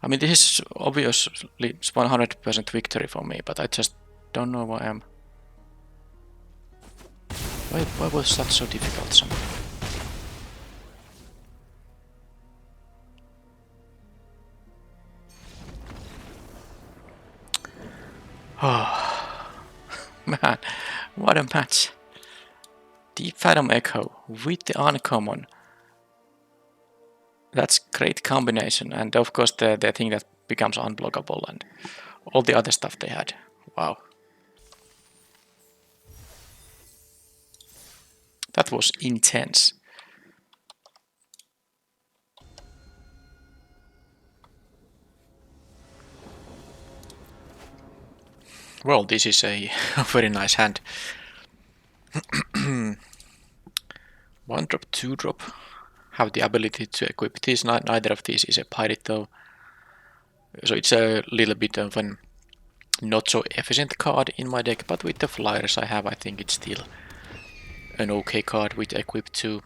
S1: mean, this is obviously 100% victory for me, but I just don't know why I'm... Why was that so difficult somehow? Oh, man, what a match. Deep Phantom Echo with the uncommon. That's great combination, and of course the thing that becomes unblockable and all the other stuff they had. Wow. That was intense. Well, this is a very nice hand. 1 drop, 2 drop. Have the ability to equip these. Neither of these is a pirate though. So it's a little bit of an not so efficient card in my deck, but with the Fliers I have, I think it's still an okay card with equip 2.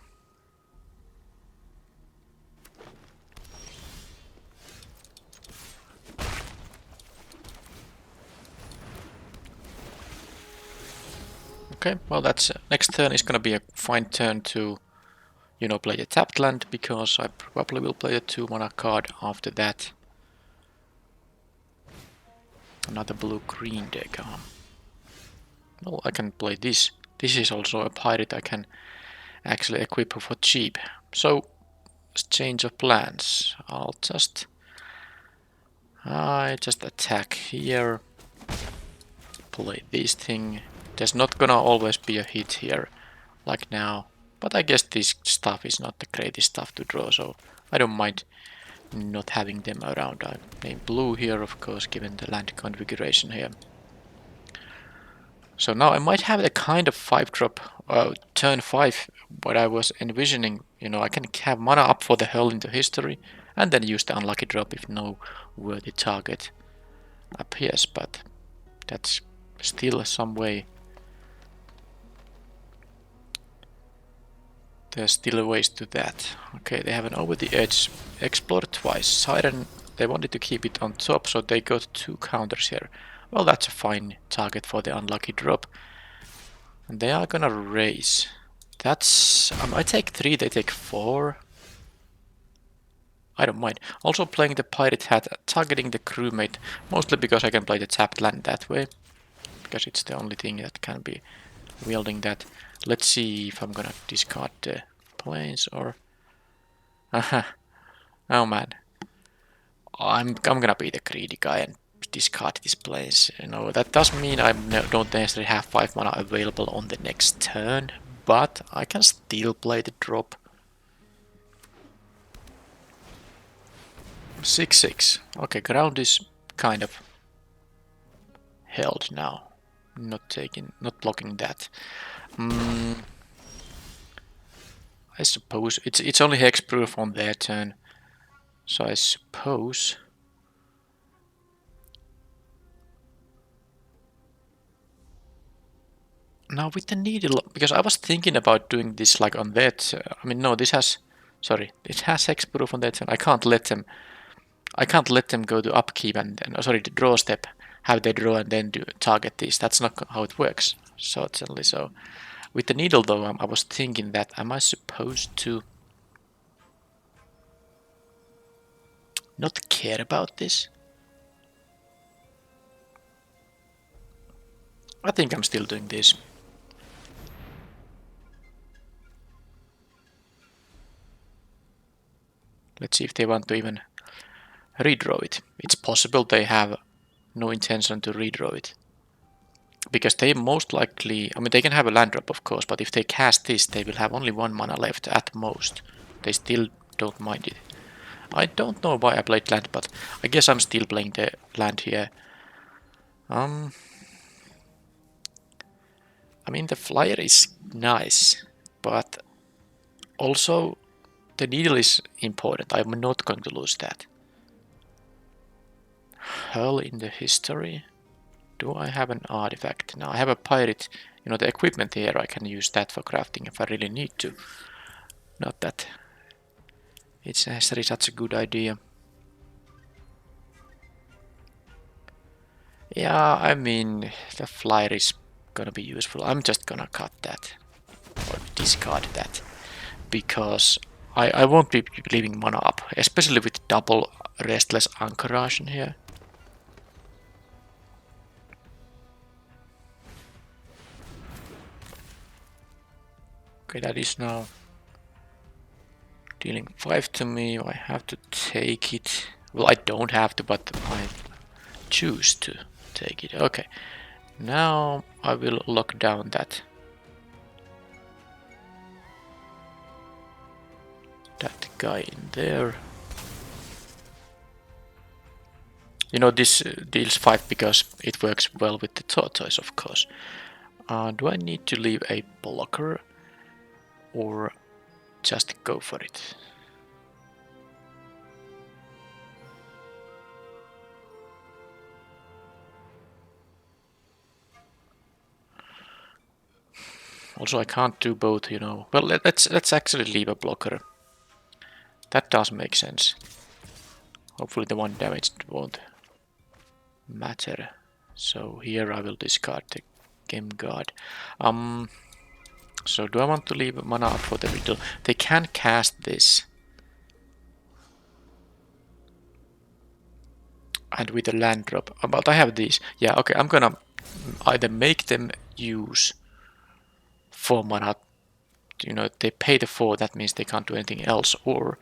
S1: Okay, well that's next turn is gonna be a fine turn to, you know, play a tapped land, because I probably will play a 2 mana card after that. Another blue-green deck. Well, I can play this. This is also a pirate I can actually equip for cheap. So, change of plans. I just attack here. Play this thing. There's not gonna always be a hit here, like now. But I guess this stuff is not the greatest stuff to draw, so I don't mind not having them around. I name blue here, of course, given the land configuration here. So now I might have a kind of 5-drop turn 5, what I was envisioning. You know, I can have mana up for the Hurl into History, and then use the unlucky drop if no worthy target appears, but that's still some way. There's still ways to that. Okay, they have an over the edge. Explore twice. Siren, they wanted to keep it on top, so they got 2 counters here. Well, that's a fine target for the unlucky drop. And they are gonna raise. That's... I take 3, they take 4. I don't mind. Also playing the Pirate Hat, targeting the crewmate, mostly because I can play the tapped land that way. Because it's the only thing that can be wielding that. Let's see if I'm gonna discard the planes or... Oh man. I'm gonna be the greedy guy and discard these planes. You know, that does mean I don't necessarily have 5 mana available on the next turn, but I can still play the drop. 6/6. Okay, ground is kind of held now. Not blocking that. I suppose it's only hexproof on their turn, so I suppose now with the needle, because I was thinking about doing this like on that. I mean, no, this has, sorry, it has hexproof on that turn. I can't let them go to upkeep and then, sorry, the draw step, have they draw and then do target these. That's not how it works, certainly. So with the needle though, I was thinking that am I supposed to not care about this? I think I'm still doing this. Let's see if they want to even redraw it. It's possible they have no intention to redraw it. Because they most likely, I mean, they can have a land drop, of course, but if they cast this, they will have only 1 mana left at most. They still don't mind it. I don't know why I played land, but I guess I'm still playing the land here. I mean, the Flyer is nice, but also the needle is important. I'm not going to lose that. Hurl in the History. do I have an artifact? Now I have a pirate, you know, the equipment here, I can use that for crafting if I really need to. Not that it's necessarily such a good idea. Yeah, I mean, the flyer is gonna be useful. I'm just gonna cut that, or discard that, because I won't be leaving mana up, especially with double restless anchorage in here. Okay, that is now dealing 5 to me. I have to take it. Well, I don't have to, but I choose to take it. Okay, now I will lock down that guy in there. You know, this deals 5 because it works well with the tortoise, of course. Do I need to leave a blocker or just go for it? Also, I can't do both, you know. Well, let's actually leave a blocker. That does make sense. Hopefully the 1 damage won't matter. So here I will discard the Game Guard. So do I want to leave mana up for the riddle? They can cast this. And with a land drop. But I have these. Yeah, okay, I'm gonna either make them use 4 mana. You know, they pay the 4, that means they can't do anything else, or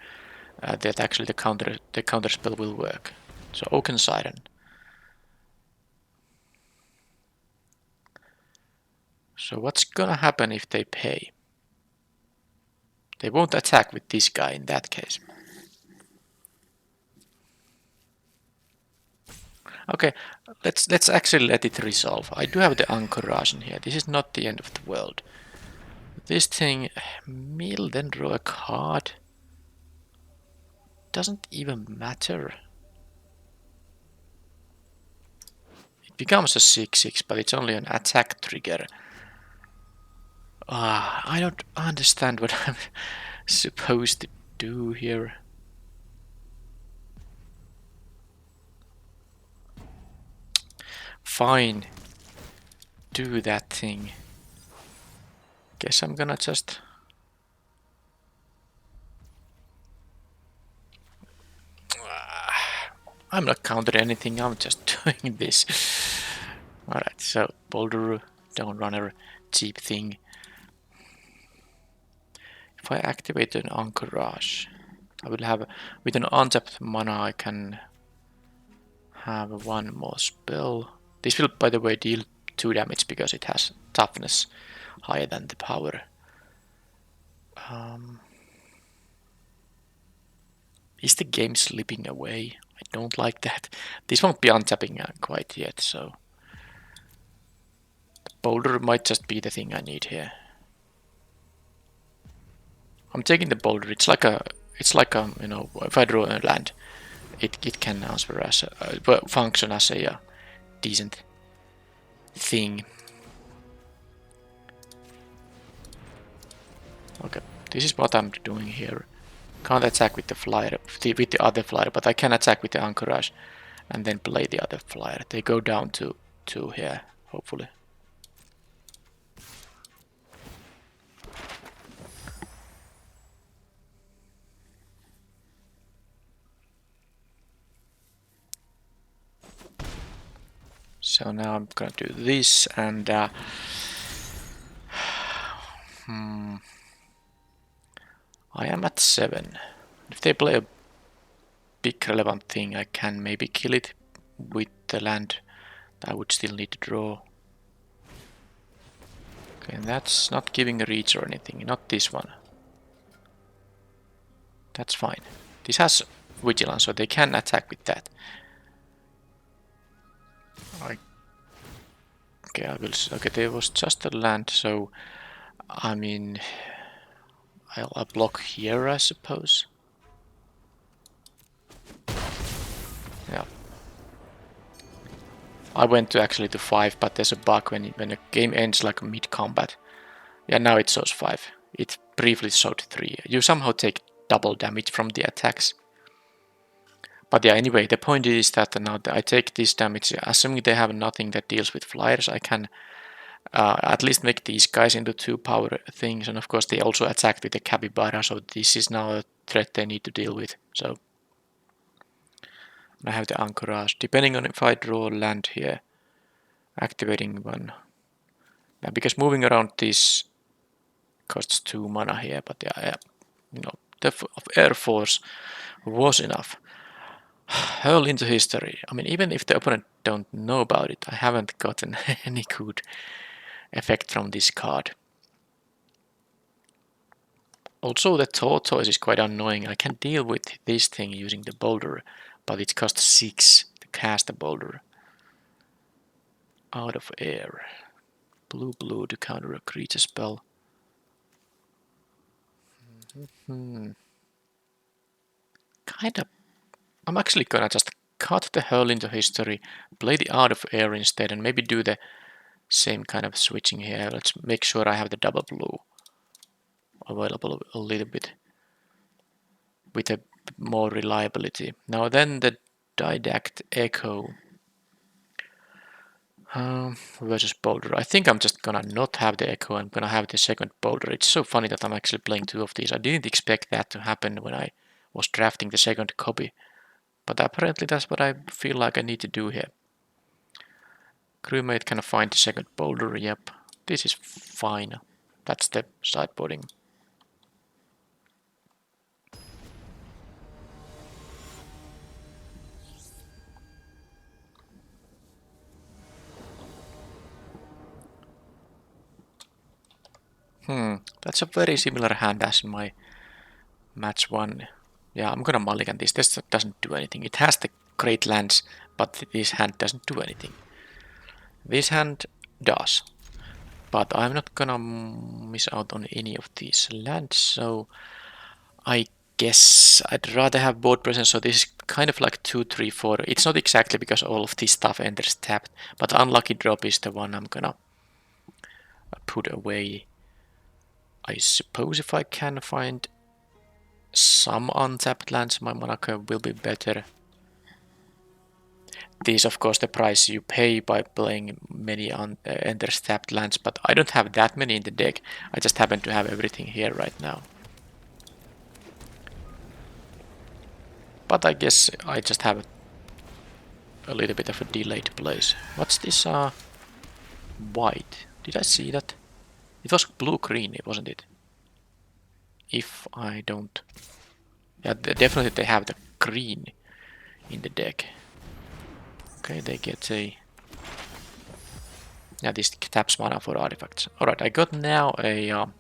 S1: that actually the counter spell will work. So Oaken Siren. So what's gonna happen if they pay? They won't attack with this guy in that case. Okay, let's actually let it resolve. I do have the anchorage in here. This is not the end of the world. This thing, mill, then draw a card. Doesn't even matter. It becomes a 6/6, but it's only an attack trigger. I don't understand what I'm supposed to do here. Fine. Do that thing. Guess I'm gonna just... I'm not countering anything, I'm just doing this. Alright, so Boulder, Down Runner, cheap thing. If I activate an Anchorage, I will have, with an untapped mana I can have 1 more spell. This will, by the way, deal 2 damage because it has toughness higher than the power. Is the game slipping away? I don't like that. This won't be untapping quite yet, so... The Boulder might just be the thing I need here. I'm taking the Boulder. It's like a, you know, if I draw a land, it can answer as a, function as a decent thing. Okay, this is what I'm doing here. Can't attack with the flyer, with the other flyer, but I can attack with the anchorage and then play the other flyer. They go down to 2 here, hopefully. So now I'm gonna do this and I am at 7. If they play a big relevant thing, I can maybe kill it with the land. I would still need to draw. Okay, and that's not giving a reach or anything, not this one. That's fine. This has vigilance, so they can attack with that. Okay, I will. Okay, there was just a land, so I mean, I'll block here, I suppose. Yeah. I went to actually to 5, but there's a bug when a game ends like mid-combat. Yeah, now it shows 5. It briefly showed 3. You somehow take double damage from the attacks. But yeah, anyway, the point is that now I take this damage, assuming they have nothing that deals with flyers, I can at least make these guys into 2 power things, and of course they also attack with the capybara, so this is now a threat they need to deal with. So I have the anchorage, depending on if I draw land here, activating one. Now, because moving around this costs 2 mana here, but yeah, you know, the Air Force was enough. Hurl into history. I mean, even if the opponent don't know about it, I haven't gotten any good effect from this card. Also, the tortoise is quite annoying. I can deal with this thing using the boulder, but it costs 6 to cast a boulder. Out of air. Blue to counter a creature spell. Kind of. I'm actually gonna just cut the hurl into history, play the out of air instead, and maybe do the same kind of switching here. Let's make sure I have the double blue available a little bit with a more reliability. Now then the Didact Echo versus Boulder. I think I'm just gonna not have the Echo, I'm gonna have the second Boulder. It's so funny that I'm actually playing 2 of these. I didn't expect that to happen when I was drafting the second copy, but apparently that's what I feel like I need to do here. Crewmate can find the second Boulder, yep. This is fine. That's the sideboarding. That's a very similar hand as in my match 1. Yeah, I'm gonna mulligan this. This doesn't do anything. It has the great lands, but this hand doesn't do anything. This hand does. But I'm not gonna miss out on any of these lands, so I guess I'd rather have board presence, so this is kind of like 2, 3, 4. It's not exactly because all of this stuff enters tapped, but unlucky drop is the one I'm gonna put away. I suppose if I can find some untapped lands, my mana curve will be better. This, of course, the price you pay by playing many enters tapped lands, but I don't have that many in the deck. I just happen to have everything here right now. But I guess I just have a little bit of a delayed place. What's this white? Did I see that? It was blue-green, wasn't it? If I don't... Yeah, definitely they have the green in the deck. Okay, they get a... Yeah, this taps mana for artifacts. Alright, I got now a an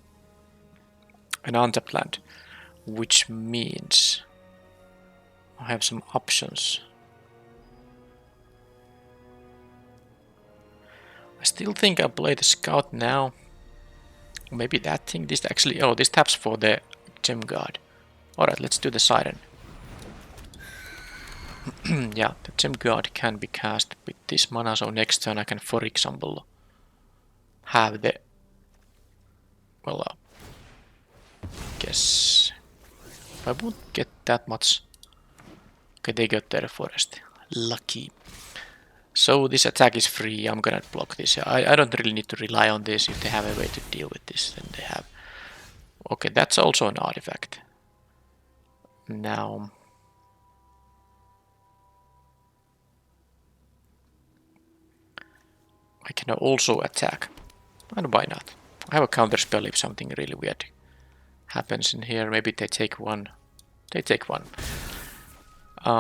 S1: untapped land, which means I have some options. I still think I'll play the scout now. Maybe that thing. This actually... Oh, this taps for the gem guard. Alright, let's do the siren. Yeah, the gem guard can be cast with this mana, so next turn I can, for example, have the... Well, guess... I won't get that much. Okay, they got their forest. Lucky. So this attack is free, I'm gonna block this. I don't really need to rely on this. If they have a way to deal with this, then they have. Okay, that's also an artifact. Now... I can also attack. And why not? I have a counter spell if something really weird happens in here. Maybe they take one. They take one.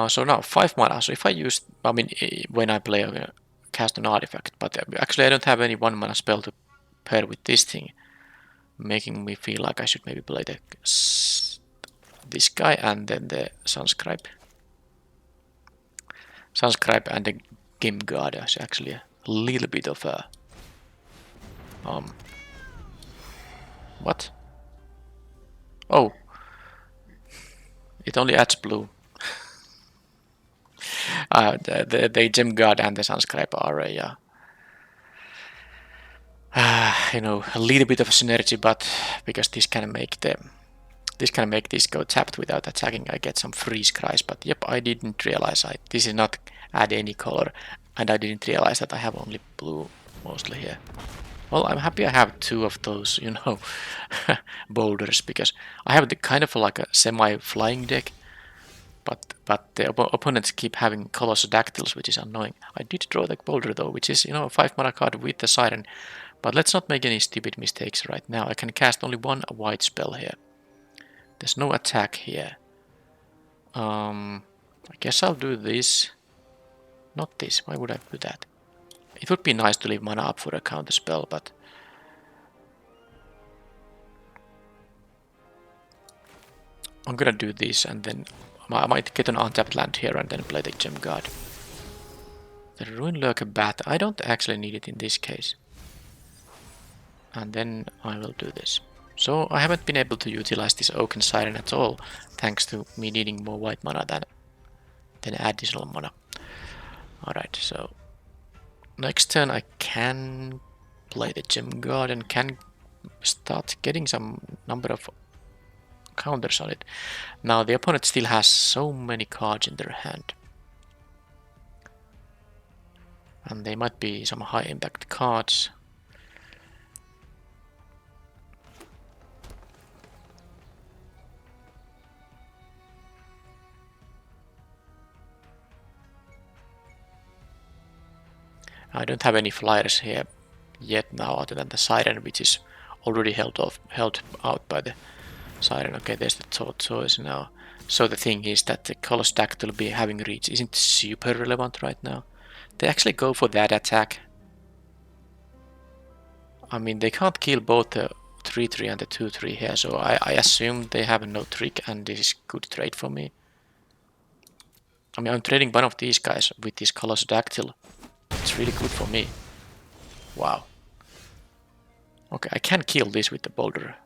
S1: So now 5 mana. So if I use, I mean, when I play, cast an artifact, but actually I don't have any 1 mana spell to pair with this thing, making me feel like I should maybe play this guy and then the Sunscribe. Sunscribe and the Game Guard is actually a little bit of a what? Oh, it only adds blue. The gem guard and the sunscribe are a you know, a little bit of synergy, but because this can make this go tapped without attacking, I get some freeze cries. But yep, I didn't realize this is not add any color, and I didn't realize that I have only blue mostly here. Well, I'm happy I have two of those, you know, boulders, because I have the kind of like a semi-flying deck, but the opponents keep having colossal dactyls, which is annoying. I did draw the boulder though, which is, you know, a 5 mana card with the siren, but let's not make any stupid mistakes right now. I can cast only one white spell here. There's no attack here. I guess I'll do this. Not this. Why would I do that? It would be nice to leave mana up for a counter spell, but I'm gonna do this, and then I might get an untapped land here and then play the Gem Guard. The Ruin Lurker Bat, I don't actually need it in this case. And then I will do this. So I haven't been able to utilize this Oaken Siren at all, thanks to me needing more white mana than additional mana. Alright, so next turn I can play the Gem Guard and can start getting some number of counters on it. Now the opponent still has so many cards in their hand. And they might be some high impact cards. I don't have any flyers here yet now, other than the siren, which is already held out by the siren. Okay, there's the tortoise now. So the thing is that the Colossus Dactyl be having reach isn't super relevant right now. They actually go for that attack. I mean, they can't kill both the 3/3 and the 2/3 here, so I assume they have no trick, and this is good trade for me. I mean, I'm trading one of these guys with this Colossus Dactyl. It's really good for me. Wow. Okay, I can kill this with the boulder.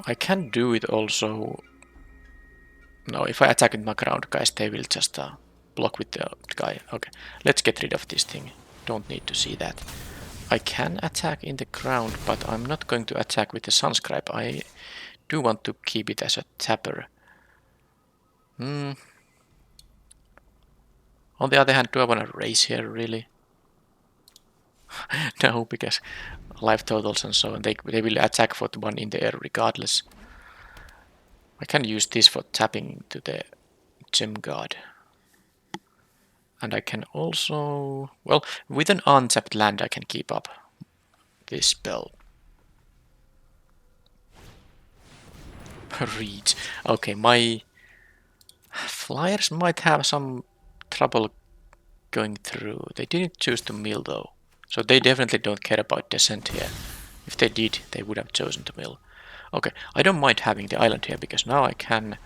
S1: I can do it also. No, if I attack with my ground guys, they will just block with the guy. Okay, let's get rid of this thing. Don't need to see that. I can attack in the ground, but I'm not going to attack with the Sunscribe. I do want to keep it as a tapper. On the other hand, do I want to raise here, really? No, because life totals and so on, they will attack for the one in the air regardless. I can use this for tapping to the Gem Guard. And I can also, well, with an untapped land I can keep up this spell. Reach. Okay, my Fliers might have some trouble going through. They didn't choose to mill though, so they definitely don't care about descent here. If they did, they would have chosen to mill. Okay, I don't mind having the island here because now I can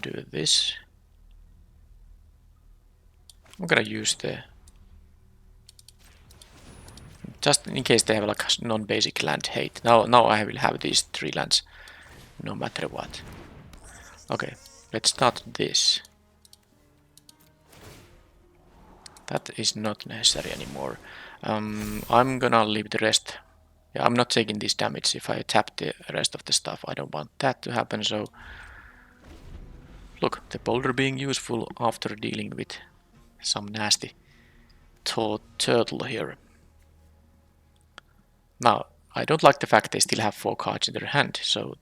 S1: do this. I'm gonna use the, just in case they have like a non-basic land hate. Now I will have these 3 lands no matter what. Okay, let's start this. That is not necessary anymore. I'm gonna leave the rest. Yeah, I'm not taking this damage if I tap the rest of the stuff. I don't want that to happen, so look, the boulder being useful after dealing with some nasty turtle here. Now, I don't like the fact they still have 4 cards in their hand, so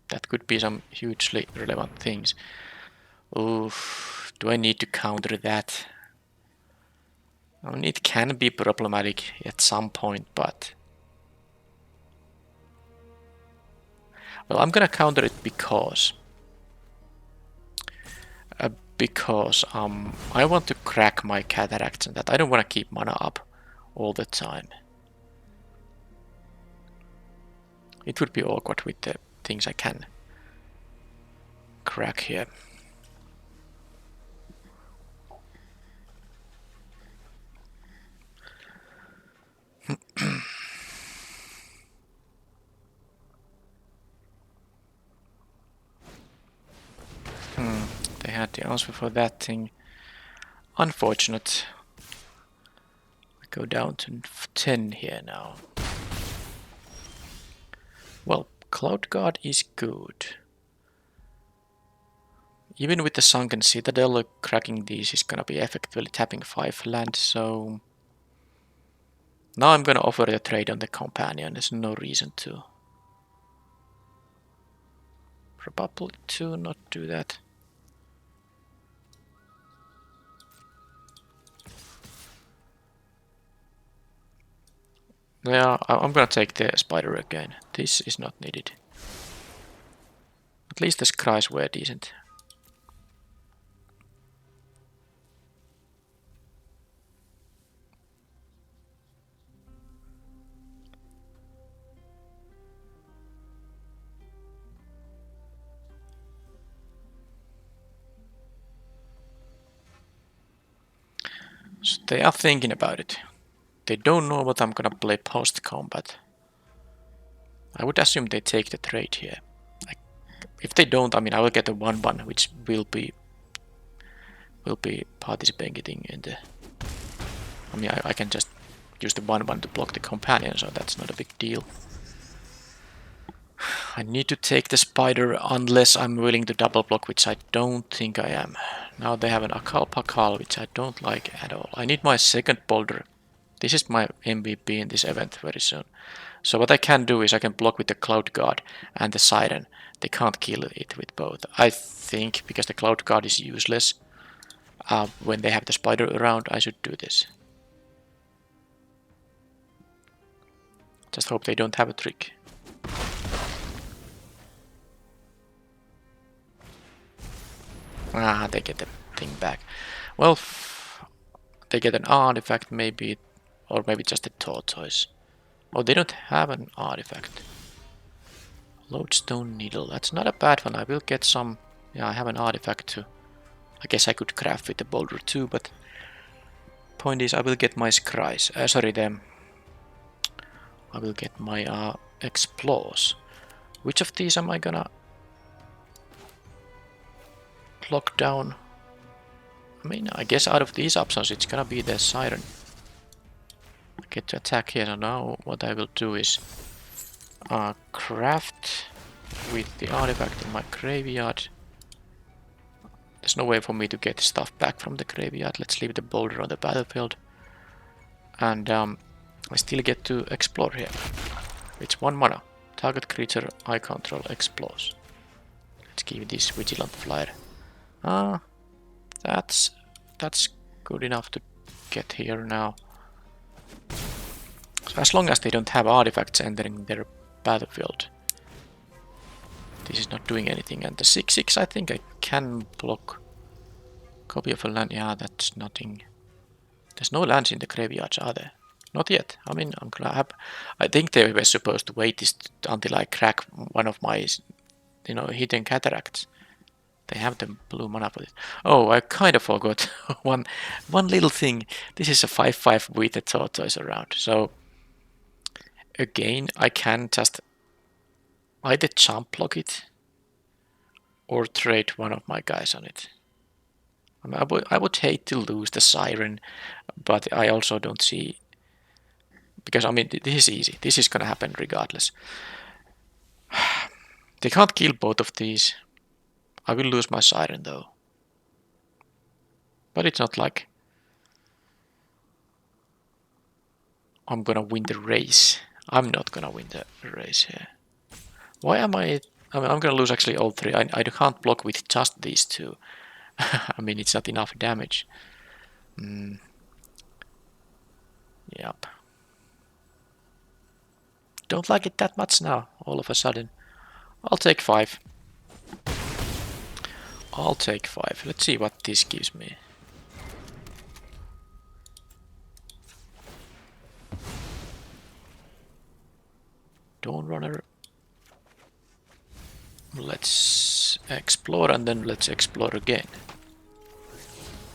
S1: that could be some hugely relevant things. Oof, do I need to counter that? I mean, it can be problematic at some point, but well, I'm gonna counter it because I want to crack my cataracts and that. I don't want to keep mana up all the time. It would be awkward with the things I can crack here. They had the answer for that thing. Unfortunate. I go down to 10 here now. Well, Cloud Guard is good. Even with the Sunken Citadel, cracking these is gonna be effectively tapping 5 land, so... Now I'm gonna offer the trade on the Companion, there's no reason to. Probably to not do that. Yeah, I'm gonna take the Spider again. This is not needed. At least the Scries were decent. So they are thinking about it. They don't know what I'm gonna play post-combat. I would assume they take the trade here. If they don't, I mean, I will get a 1-1, which will be participating in the... I mean, I can just use the 1-1 to block the Companion, so that's not a big deal. I need to take the Spider unless I'm willing to double block, which I don't think I am. Now they have an Akal Pakal, which I don't like at all. I need my second Boulder. This is my MVP in this event very soon. So what I can do is I can block with the Cloud Guard and the Siren. They can't kill it with both. I think because the Cloud Guard is useless, when they have the Spider around, I should do this. Just hope they don't have a trick. Ah, they get the thing back. Well, they get an artifact maybe, or maybe just a tortoise. Oh, they don't have an artifact. Lodestone Needle, that's not a bad one. I will get some... Yeah, I have an artifact too. I guess I could craft with the Boulder too, but... Point is, I will get my Scries. Sorry, them. I will get my Explores. Which of these am I gonna... lock down? I mean, I guess out of these options it's gonna be the Siren. I get to attack here, so now what I will do is craft with the artifact in my graveyard. There's no way for me to get stuff back from the graveyard. Let's leave the Boulder on the battlefield. And I still get to explore here. It's 1 mana. Target creature I control explores. Let's give this Vigilant Flyer. That's good enough to get here now. So as long as they don't have artifacts entering their battlefield, this is not doing anything. And the 6/6, I think I can block. Copy of a land. Yeah, that's nothing. There's no lands in the graveyards, are there? Not yet. I mean, I'm gonna have. I think they were supposed to wait this until I crack one of my, hidden cataracts. They have the blue mana for it. Oh, I kind of forgot one little thing. This is a 5/5 with a tortoise around. So again, I can just either jump block it or trade one of my guys on it. I mean, I would hate to lose the Siren, but I also don't see... Because, I mean, this is easy. This is gonna happen regardless. They can't kill both of these. I will lose my Siren though. But it's not like I'm gonna win the race. I'm not gonna win the race here. Why am I... I mean, I'm gonna lose actually all 3. I can't block with just these 2. I mean, it's not enough damage. Yep. Don't like it that much now, all of a sudden. I'll take 5. I'll take 5. Let's see what this gives me. Dawn Runner. Let's explore and then let's explore again.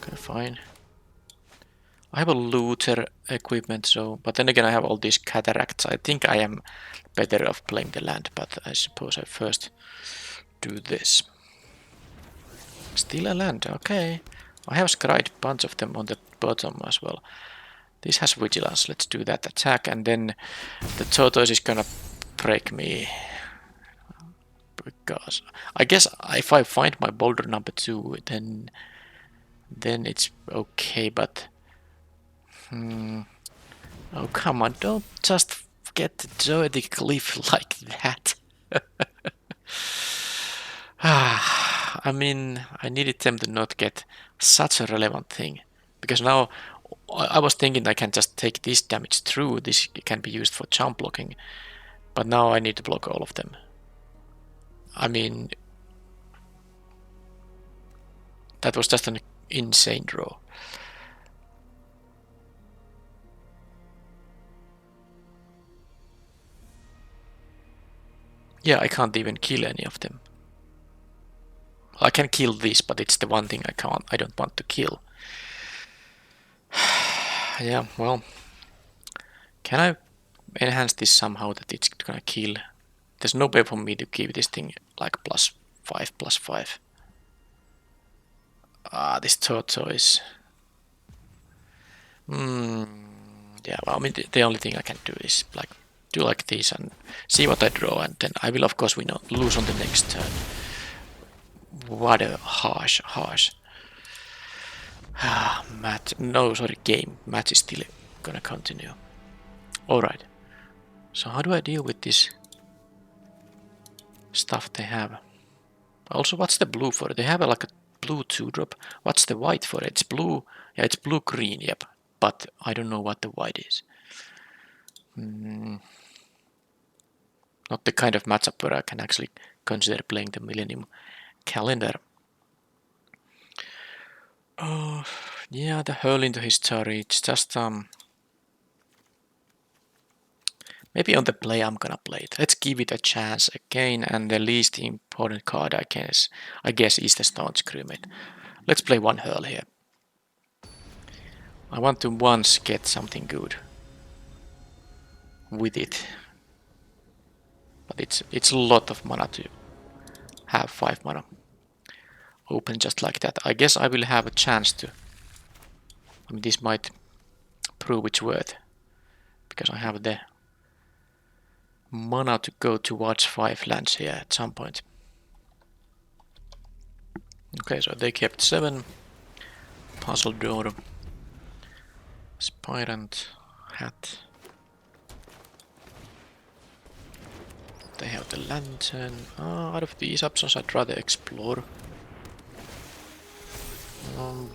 S1: Okay, fine. I have a looter equipment, so but then again I have all these cataracts. I think I am better off playing the land, but I suppose I first do this. Still a land, okay. I have scryed a bunch of them on the bottom as well. This has vigilance, let's do that attack, and then the tortoise is gonna break me. Because I guess if I find my boulder number 2, then it's okay, but oh come on, don't just get to the cliff like that. I mean, I needed them to not get such a relevant thing, because now I was thinking I can just take this damage through, this can be used for jump blocking, but now I need to block all of them. I mean, that was just an insane draw. Yeah, I can't even kill any of them. I can kill this, but it's the one thing I don't want to kill. Yeah, well, can I enhance this somehow that it's gonna kill? There's no way for me to give this thing like +5/+5. Ah, this tortoise. Yeah, well, I mean, the only thing I can do is like do like this and see what I draw, and then I will of course lose on the next turn. What a harsh. Match. No, sorry, game. Match is still gonna continue. Alright. So how do I deal with this stuff they have? Also, what's the blue for? They have like a blue 2-drop. What's the white for? It's blue. Yeah, it's blue-green, yep. But I don't know what the white is. Not the kind of matchup where I can actually consider playing the Millennium Calendar. Oh, yeah, the hurl into history. It's just maybe on the play I'm gonna play it. Let's give it a chance again, and the least important card I guess is the Staunch Crewmate. Let's play one hurl here. I want to once get something good with it. But it's a lot of mana to have 5 mana open just like that. I guess I will have a chance to. I mean, this might prove its worth, because I have the mana to go towards 5 lands here at some point. Okay, so they kept 7. Puzzle door. Spirant. Hat. They have the lantern. Out of these options I'd rather explore.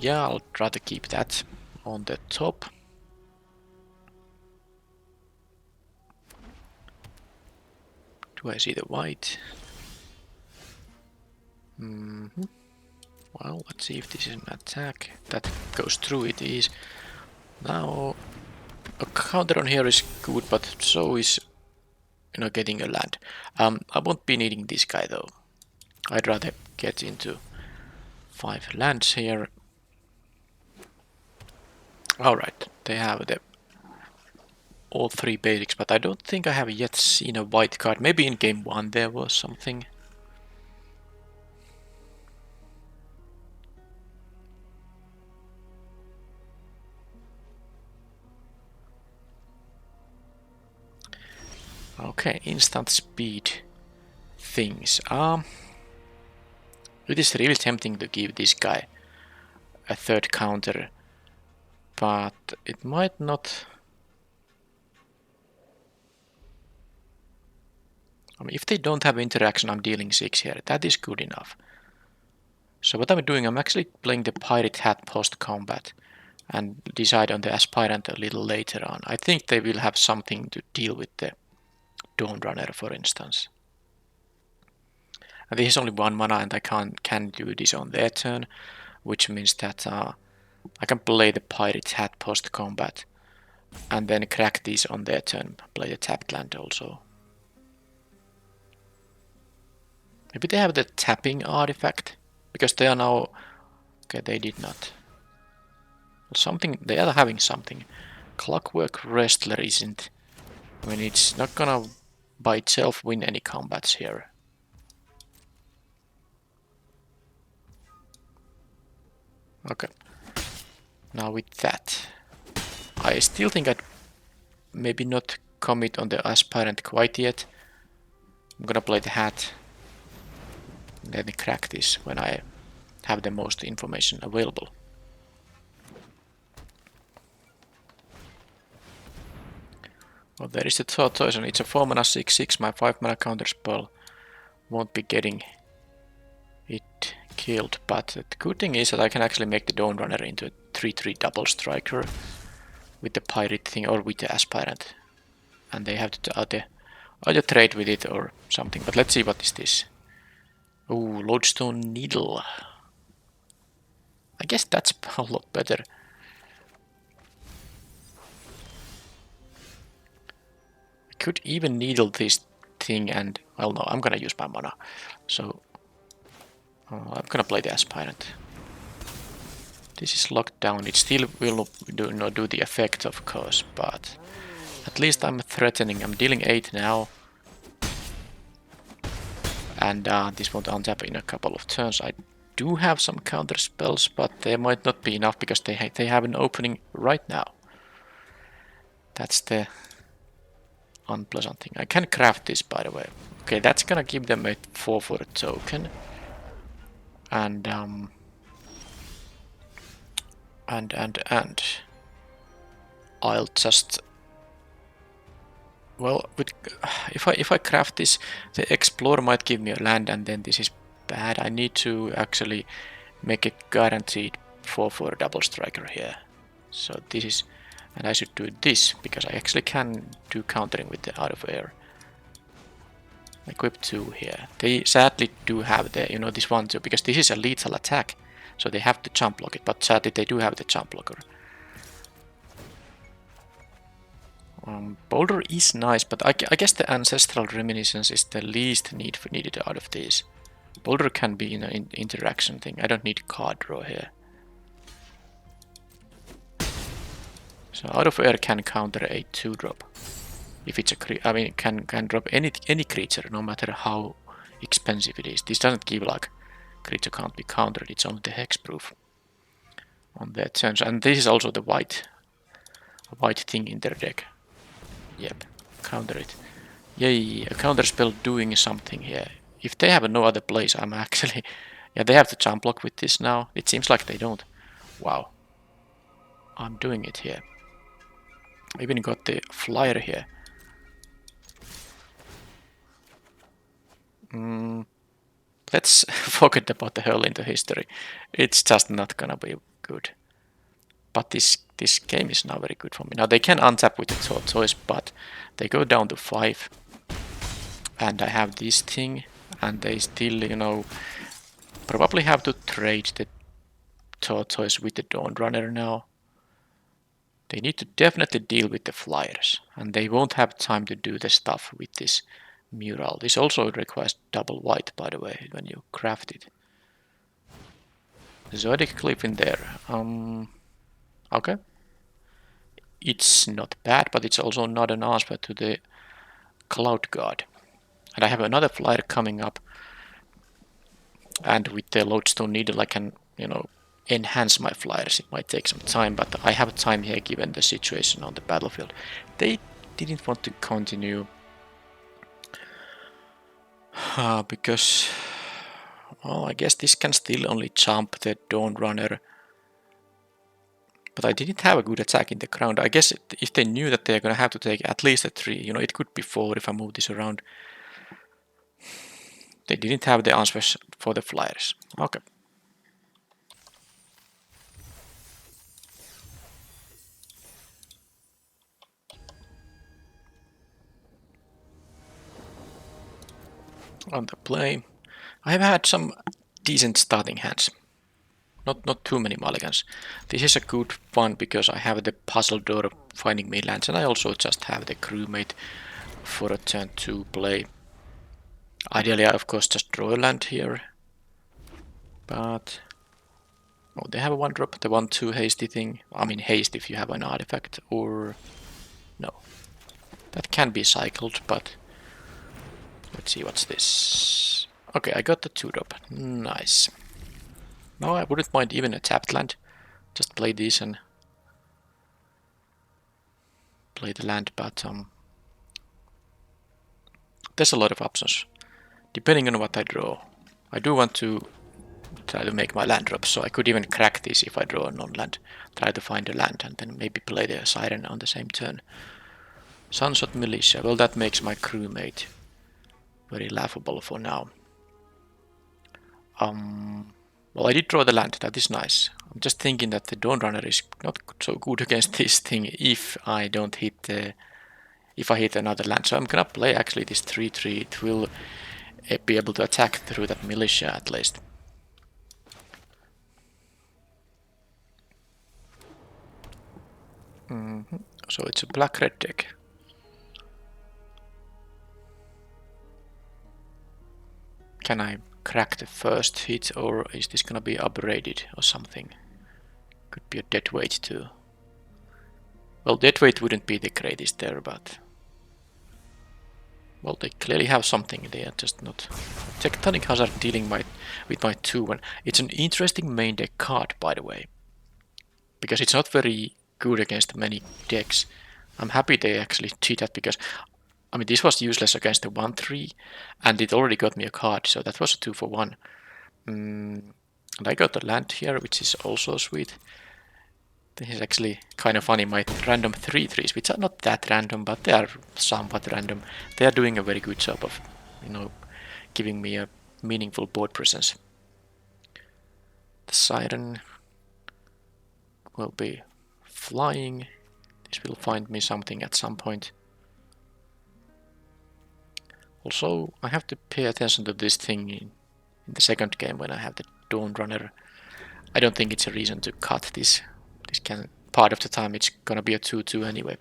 S1: Yeah, I'll try to keep that on the top. Do I see the white? Well, let's see if this is an attack. That goes through, it is. Now, a counter on here is good, but so is, getting a land. I won't be needing this guy though. I'd rather get into 5 lands here. Alright, they have all 3 basics, but I don't think I have yet seen a white card. Maybe in game 1 there was something. Okay, instant speed things. It is really tempting to give this guy a 3rd counter, but it might not. I mean, if they don't have interaction, I'm dealing 6 here. That is good enough. So what I'm doing, I'm actually playing the Pirate Hat post-combat and decide on the Aspirant a little later on. I think they will have something to deal with the Dawn Runner, for instance. And this is only 1 mana, and I can do this on their turn, which means that I can play the Pirate Hat post-combat and then crack these on their turn, play the tapped land also. Maybe they have the tapping artifact, because they are now. Okay, they did not. Something, they are having something. Clockwork Wrestler isn't. I mean, it's not gonna by itself win any combats here. Okay. Now with that, I still think I'd maybe not commit on the aspirant quite yet. I'm gonna play the hat. Let me crack this when I have the most information available. Well, there is the tortoise, and it's a 4 mana 6/6. My 5 mana counter spell won't be getting it killed, but the good thing is that I can actually make the Dawn Runner into a 3/3 double striker with the pirate thing or with the aspirant, and they have to either trade with it or something. But let's see what is this. Oh, Lodestone Needle. I guess that's a lot better. I could even needle this thing and, well, no, I'm gonna use my mana. So I'm gonna play the aspirant. This is locked down. It still will not do the effect, of course, but at least I'm threatening. I'm dealing 8 now. And this won't untap in a couple of turns. I do have some counter spells, but they might not be enough because they have an opening right now. That's the unpleasant thing. I can craft this, by the way. Okay, that's gonna give them a 4 for a token. And I'll just, well, with if I craft this, the Explorer might give me a land, and then this is bad. I need to actually make a guaranteed 4 for a double striker here. So this is, and I should do this because I actually can do countering with the out of air. Equip 2 here. They sadly do have the, you know, this 1/2 because this is a lethal attack, so they have to jump block it. But sadly they do have the jump blocker. Boulder is nice, but I guess the Ancestral Reminiscence is the least needed out of these. Boulder can be an interaction thing. I don't need card draw here. So out of air can counter a 2-drop. If it's a I mean, can drop any creature, no matter how expensive it is. This doesn't give like creature can't be countered. It's only the hexproof on their turns, and this is also the white thing in their deck. Yep, counter it. Yay, a counter spell doing something here. If they have no other place, I'm actually... Yeah, they have to jump block with this now. It seems like they don't. Wow. I'm doing it here. I even got the flyer here. Let's forget about the hurl into history. It's just not gonna be good. But this game is now very good for me. Now they can untap with the tortoise, but they go down to 5. And I have this thing, and they still, you know, probably have to trade the tortoise with the Dawn Runner now. They need to definitely deal with the Fliers, and they won't have time to do the stuff with this mural. This also requires double white, by the way, when you craft it. Zodiac Cliff in there. Okay. It's not bad, but it's also not an answer to the Cloud Guard. And I have another flyer coming up. And with the Lodestone Needle I can, you know, enhance my flyers. It might take some time, but I have time here given the situation on the battlefield. They didn't want to continue because, well, I guess this can still only jump the Dawn Runner. But I didn't have a good attack in the ground. I guess if they knew that they're gonna have to take at least a 3, you know, it could be 4 if I move this around. They didn't have the answers for the Flyers. Okay. On the play, I have had some decent starting hands. Not too many mulligans. This is a good one because I have the puzzle door finding me lands, and I also just have the crewmate for a turn to play. Ideally, I of course just draw a land here, but Oh, they have a 1-drop, the 1/2 hasty thing. I mean haste if you have an artifact, or no. That can be cycled, but let's see what's this. Okay, I got the 2-drop. Nice. No, I wouldn't mind even a tapped land. Just play this and play the land, but there's a lot of options. Depending on what I draw. I do want to try to make my land drop, so I could even crack this if I draw a non-land. Try to find a land and then maybe play the siren on the same turn. Sunshot Militia, well that makes my crewmate very laughable for now. Well, I did draw the land, that is nice. I'm just thinking that the Dawn Runner is not so good against this thing if I don't hit the... if I hit another land. So I'm gonna play actually this 3/3, it will be able to attack through that militia at least. So it's a black-red deck. Can I crack the first hit, or is this gonna be upgraded or something? Could be a dead weight too. Well, dead weight wouldn't be the greatest there, but... well, they clearly have something, they are just not... Tectonic Hazard dealing with my 2-1. It's an interesting main deck card, by the way. Because it's not very good against many decks. I'm happy they actually did that, because... I mean, this was useless against the 1/3, and it already got me a card, so that was a 2-for-1. And I got the land here, which is also sweet. This is actually kind of funny, my random 3/3s, which are not that random, but they are somewhat random. They are doing a very good job of, you know, giving me a meaningful board presence. The siren will be flying. This will find me something at some point. Also, I have to pay attention to this thing in the second game when I have the Dawn Runner. I don't think it's a reason to cut this. This can... part of the time it's gonna be a 2/2 anyway.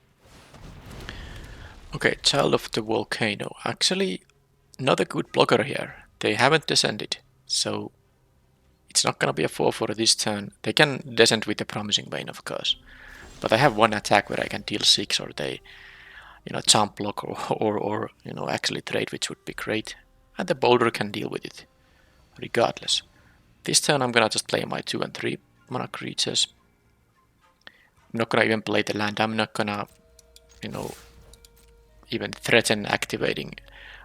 S1: Okay, Child of the Volcano. Actually, not a good blocker here. They haven't descended, so it's not gonna be a 4/4 this turn. They can descend with the Promising Vein, of course. But I have one attack where I can deal 6, or they... you know, jump block or you know, actually trade, which would be great. And the Boulder can deal with it, regardless. This turn I'm gonna just play my 2 and 3 mana creatures. I'm not gonna even play the land. I'm not gonna, you know, even threaten activating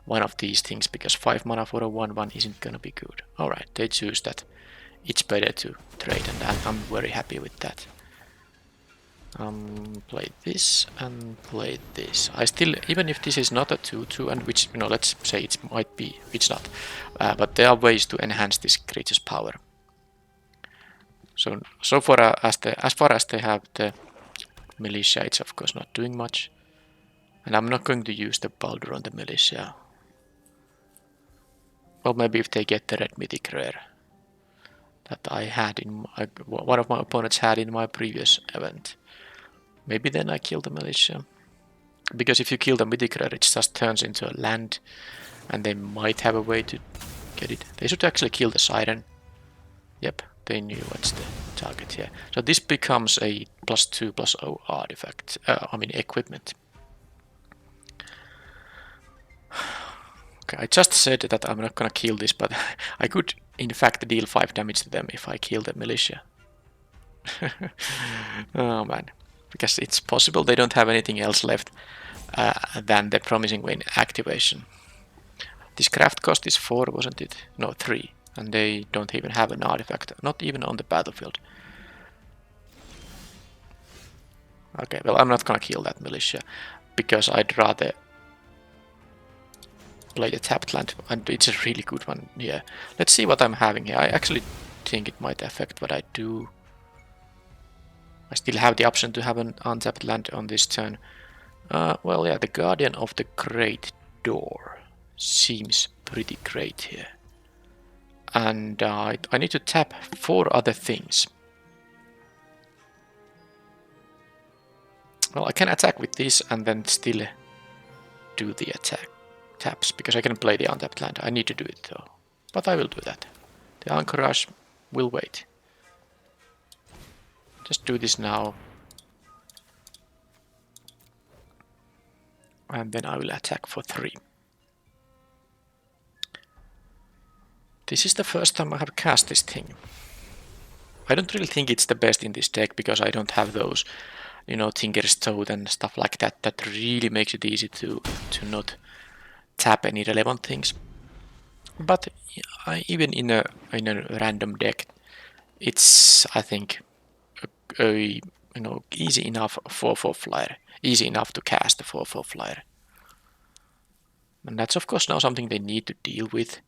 S1: one of these things, because 5 mana for a 1/1 isn't gonna be good. Alright, they choose that it's better to trade, and I'm very happy with that. Play this and play this. I still, even if this is not a 2/2, and which, you know, let's say it might be, it's not, but there are ways to enhance this creature's power. So far as they have the militia, it's of course not doing much, and I'm not going to use the Boulder on the militia. Well, maybe if they get the red mythic rare that I had in one of my opponents had in my previous event. Maybe then I kill the militia. Because if you kill the mythic rare, it just turns into a land, and they might have a way to get it. They should actually kill the siren. Yep, they knew what's the target here. So this becomes a +2/+0 artifact. I mean equipment. Okay, I just said that I'm not gonna kill this, but I could in fact deal 5 damage to them if I kill the militia. Oh man. Because it's possible they don't have anything else left than the Promising Vein activation. This craft cost is 4, wasn't it? No, 3. And they don't even have an artifact, not even on the battlefield. Okay, well, I'm not gonna kill that militia, because I'd rather play the tapped land, and it's a really good one. Yeah, let's see what I'm having here. I actually think it might affect what I do. I still have the option to have an untapped land on this turn. Well, yeah, the Guardian of the Great Door seems pretty great here. And I need to tap 4 other things. Well, I can attack with this and then still do the attack taps, because I can play the untapped land. I need to do it though, but I will do that. The Anchorage will wait. Just do this now. And then I will attack for 3. This is the first time I have cast this thing. I don't really think it's the best in this deck because I don't have those, you know, Tinker's Toad and stuff like that. That really makes it easy to not tap any relevant things. But even in a random deck, it's, I think, a you know, easy enough 4/4 flyer, easy enough to cast a 4/4 flyer. And that's of course now something they need to deal with.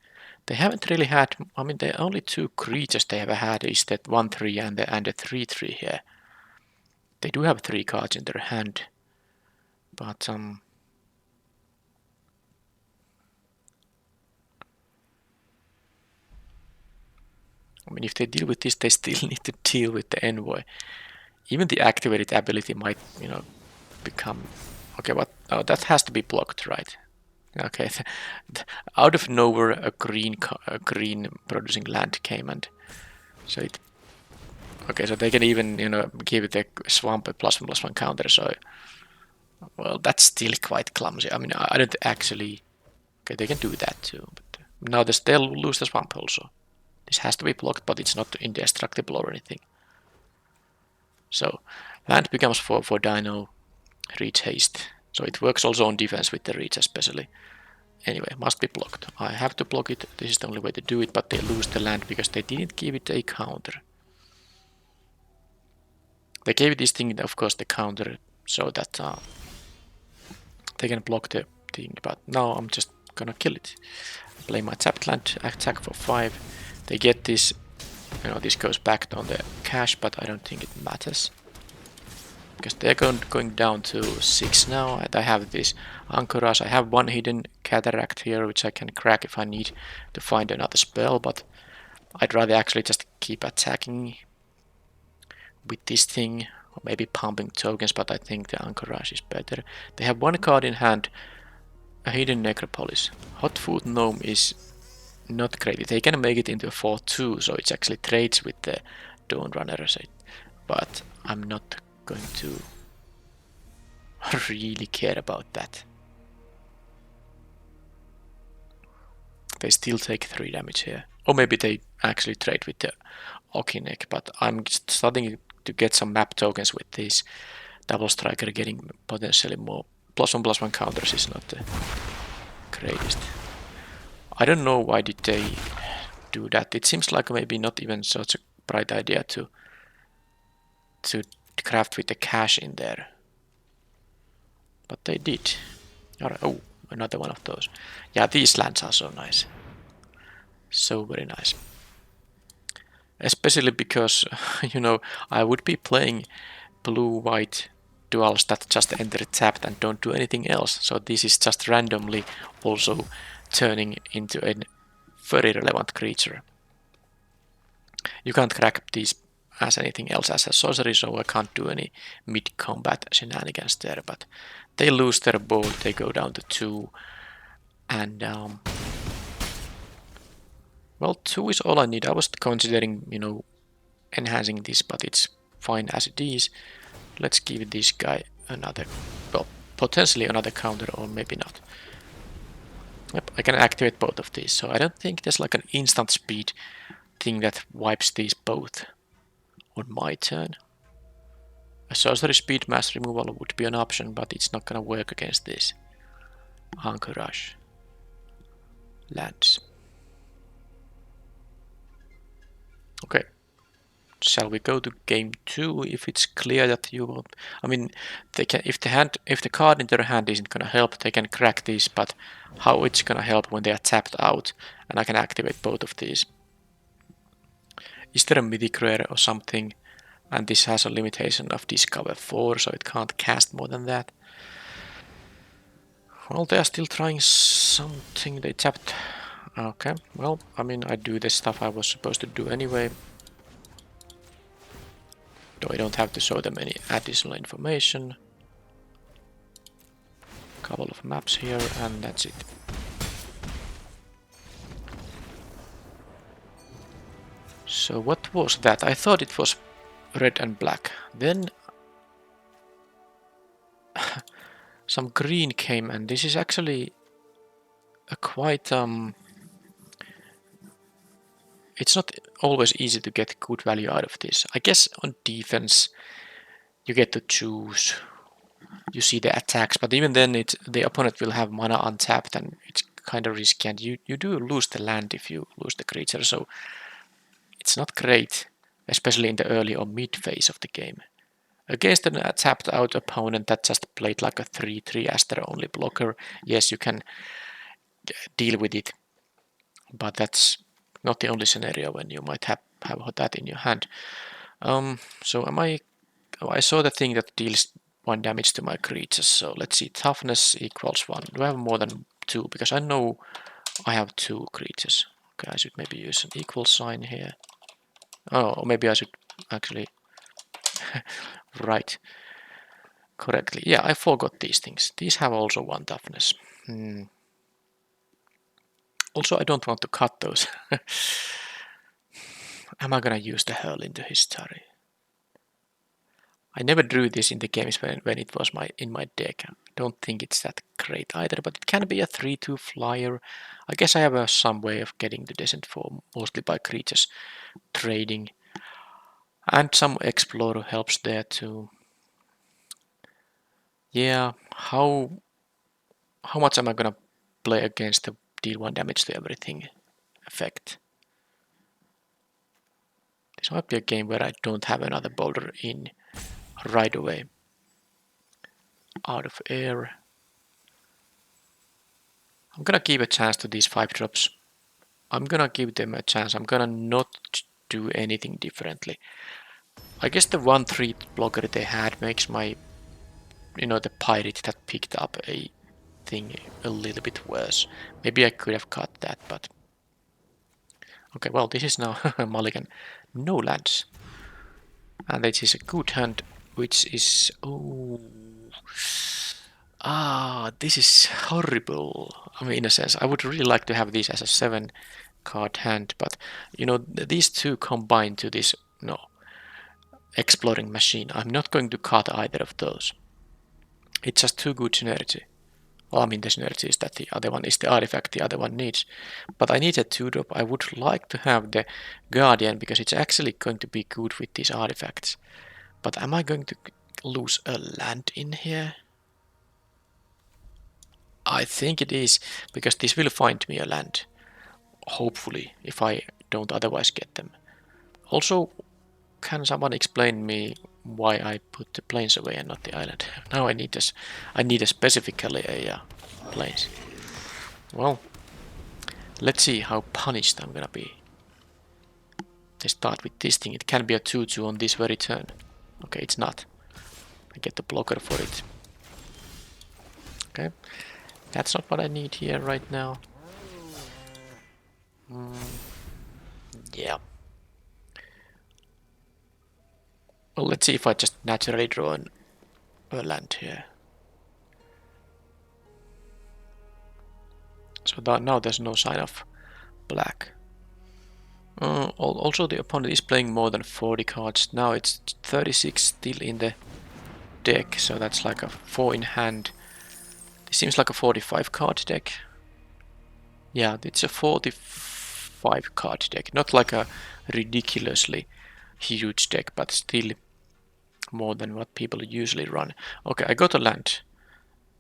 S1: They haven't really had, I mean, the only 2 creatures they ever had is that 1/3 and the 3/3 here. They do have 3 cards in their hand, but I mean, if they deal with this, they still need to deal with the envoy. Even the activated ability might, you know, become okay. But oh, that has to be blocked, right? Okay, out of nowhere, a green producing land came, and so it. Okay, so they can even, you know, give it a swamp a +1/+1 counter. So, well, that's still quite clumsy. I mean, I don't actually. Okay, they can do that too, but now they'll lose the swamp also. This has to be blocked, but it's not indestructible or anything. So, land becomes 4/4 Dino, reach haste. So it works also on defense with the reach especially. Anyway, must be blocked. I have to block it. This is the only way to do it, but they lose the land because they didn't give it a counter. They gave this thing, of course, the counter so that they can block the thing, but now I'm just gonna kill it. Play my tapped land, attack for 5. They get this, you know, this goes back on the cache, but I don't think it matters. Because they're going down to 6 now, and I have this Anchorage. I have 1 hidden Cataract here, which I can crack if I need to find another spell, but I'd rather actually just keep attacking with this thing, or maybe pumping tokens, but I think the Anchorage is better. They have 1 card in hand, a hidden Necropolis. Hotfoot Gnome is not great. They can make it into a 4/2, so it actually trades with the Dawn Runner, but I'm not going to really care about that. They still take 3 damage here. Or maybe they actually trade with the Okinek, but I'm starting to get some map tokens with this Double Striker. Getting potentially more +1/+1 counters is not the greatest. I don't know why did they do that. It seems like maybe not even such a bright idea to craft with the cache in there. But they did. Alright, oh, another one of those. Yeah, these lands are so nice. So very nice. Especially because, you know, I would be playing blue-white duals that just enter tapped and don't do anything else. So this is just randomly also turning into a very relevant creature. You can't crack these as anything else as a sorcery, so I can't do any mid-combat shenanigans there, but they lose their board, they go down to 2, and well, 2 is all I need. I was considering, you know, enhancing this, but it's fine as it is. Let's give this guy another, well, potentially another counter, or maybe not. Yep, I can activate both of these, so I don't think there's like an instant speed thing that wipes these both on my turn. A sorcery speed mass removal would be an option, but it's not gonna work against this. Anchorage. Lands. Okay. Shall we go to game 2 if it's clear that you will? I mean, they can, if the card in their hand isn't gonna help, they can crack these, but how it's gonna help when they are tapped out and I can activate both of these? Is there a mythic rare or something? And this has a limitation of discover 4, so it can't cast more than that. Well, they are still trying something. They tapped. Okay, well, I mean, I do the stuff I was supposed to do anyway. Though I don't have to show them any additional information. Couple of maps here, and that's it. So what was that? I thought it was red and black. Then some green came, and this is actually a quite it's not always easy to get good value out of this. I guess on defense you get to choose. You see the attacks, but even then the opponent will have mana untapped, and it's kind of risky, and you do lose the land if you lose the creature, so it's not great, especially in the early or mid phase of the game. Against a tapped out opponent that just played like a 3/3 as their only blocker, yes, you can deal with it, but that's not the only scenario when you might have that in your hand. So I saw the thing that deals 1 damage to my creatures, so let's see, toughness equals 1. Do I have more than 2? Because I know I have 2 creatures. Okay, I should maybe use an equal sign here. Oh, or maybe I should actually write correctly. Yeah, I forgot these things. These have also 1 toughness. Also, I don't want to cut those. Am I gonna use the Hurl into history? I never drew this in the games when it was in my deck. I don't think it's that great either, but it can be a 3/2 flyer. I guess I have some way of getting the descent form, mostly by creatures trading. And some explorer helps there too. Yeah, how much am I gonna play against the deal 1 damage to everything effect? This might be a game where I don't have another boulder in right away. Out of air. I'm gonna give a chance to these 5 drops. I'm gonna give them a chance. I'm gonna not do anything differently. I guess the 1/3 blocker they had makes my, the pirate that picked up a thing a little bit worse. Maybe I could have cut that, but okay, well, this is now Mulligan. No lands. And this is a good hand, which is... Oh... this is horrible. I mean, in a sense, I would really like to have this as a 7 card hand, but, these two combine to this, exploring machine. I'm not going to cut either of those. It's just too good synergy. Well, I mean, the synergy is that the other one is the artifact the other one needs. But I need a 2-drop. I would like to have the Guardian because it's actually going to be good with these artifacts. But am I going to lose a land in here? I think it is, because this will find me a land. Hopefully, if I don't otherwise get them. Also, can someone explain me why I put the plains away and not the island? Now I need specifically a plains. Well, let's see how punished I'm gonna be. They start with this thing. It can be a 2/2 on this very turn. Okay, it's not. I get the blocker for it. Okay, that's not what I need here right now. Yeah. Well, let's see if I just naturally draw a land here. So now there's no sign of black. Also, the opponent is playing more than 40 cards. Now it's 36 still in the deck, so that's like a 4 in hand. This seems like a 45 card deck. Yeah, it's a 45 card deck. Not like a ridiculously huge deck, but still more than what people usually run. Okay, I got a land,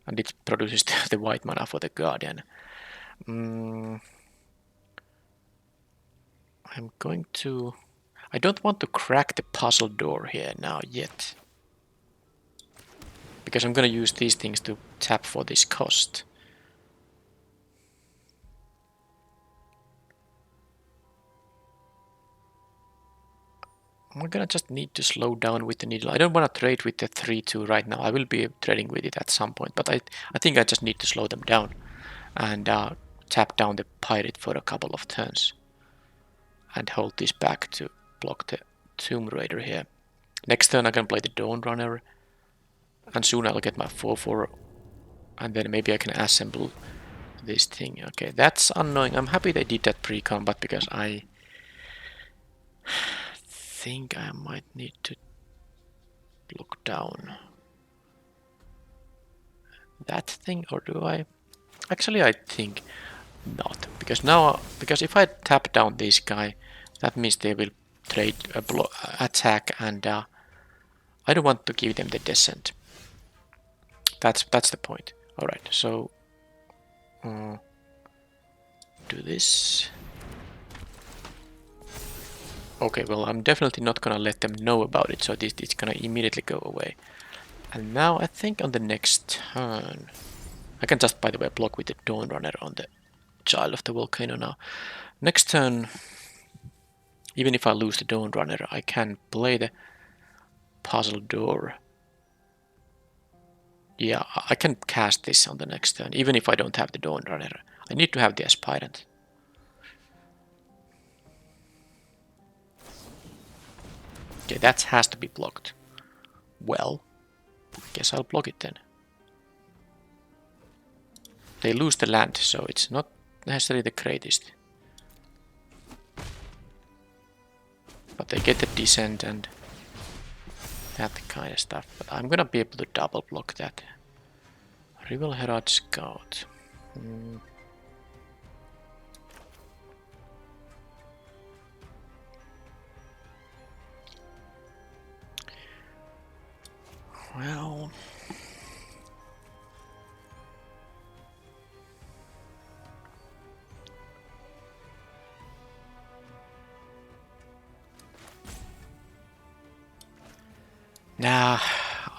S1: and it produces the white mana for the Guardian. I'm going to... I don't want to crack the puzzle door here now yet. Because I'm going to use these things to tap for this cost. I'm gonna just need to slow down with the needle. I don't want to trade with the 3/2 right now. I will be trading with it at some point, but I think I just need to slow them down and tap down the pirate for a couple of turns and hold this back to block the Tomb Raider here. Next turn I can play the Dawn Runner, and soon I'll get my 4/4, and then maybe I can assemble this thing. Okay, that's annoying. I'm happy they did that pre-combat because I think I might need to look down that thing, or do I? Actually, I think not, because if I tap down this guy, that means they will trade a attack, and I don't want to give them the descent. That's the point. All right, so do this. Okay, well, I'm definitely not gonna let them know about it, so it's gonna immediately go away. And now I think on the next turn, I can just, by the way, block with the Dawn Runner on the Child of the Volcano now. Next turn, even if I lose the Dawn Runner, I can play the Puzzle Door. Yeah, I can cast this on the next turn, even if I don't have the Dawn Runner. I need to have the Aspirant. Okay, that has to be blocked. Well, guess I'll block it then. They lose the land, so it's not necessarily the greatest. But they get the descent and that kind of stuff. But I'm gonna be able to double block that. Rival Herald Scout. Well, nah,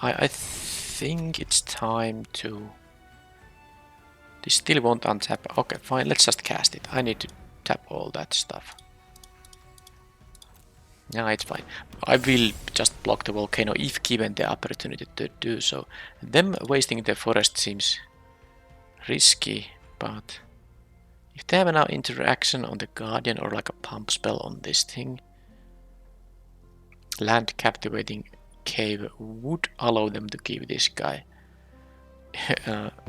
S1: I think it's time to... They still won't untap. Okay, fine, let's just cast it. I need to tap all that stuff. No, it's fine. I will just block the volcano if given the opportunity to do so. Them wasting the forest seems risky, but if they have now interaction on the Guardian or like a pump spell on this thing, Land Captivating Cave would allow them to give this guy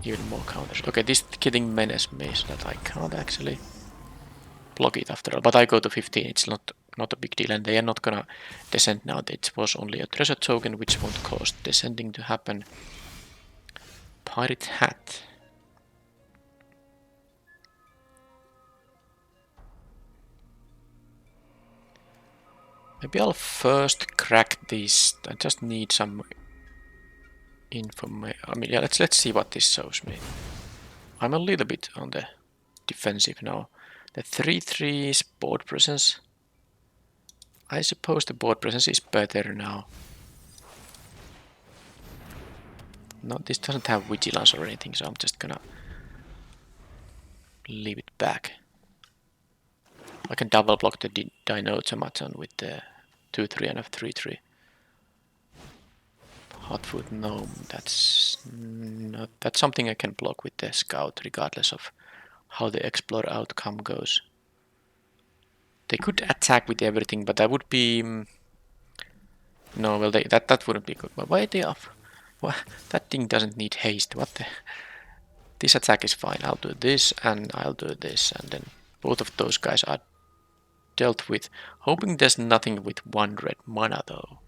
S1: even more counters. Okay, this is getting menace me so that I can't actually block it after all. But I go to 15, it's not a big deal, and they are not gonna descend now. It was only a treasure token which won't cause descending to happen. Pirate Hat. Maybe I'll first crack these. I just need some information. I mean, yeah, let's see what this shows me. I'm a little bit on the defensive now. The 3/3 is board presence. I suppose the board presence is better now. No, this doesn't have vigilance or anything, so I'm just gonna leave it back. I can double block the Dino Automaton with the 2/3 and a 3/3. Hotfoot Gnome, that's something I can block with the Scout regardless of how the Explore outcome goes. They could attack with everything, but that would be... No, well, that wouldn't be good. But why are they off? Well, that thing doesn't need haste. What the... This attack is fine. I'll do this and I'll do this, and then both of those guys are dealt with. Hoping there's nothing with 1 red mana though.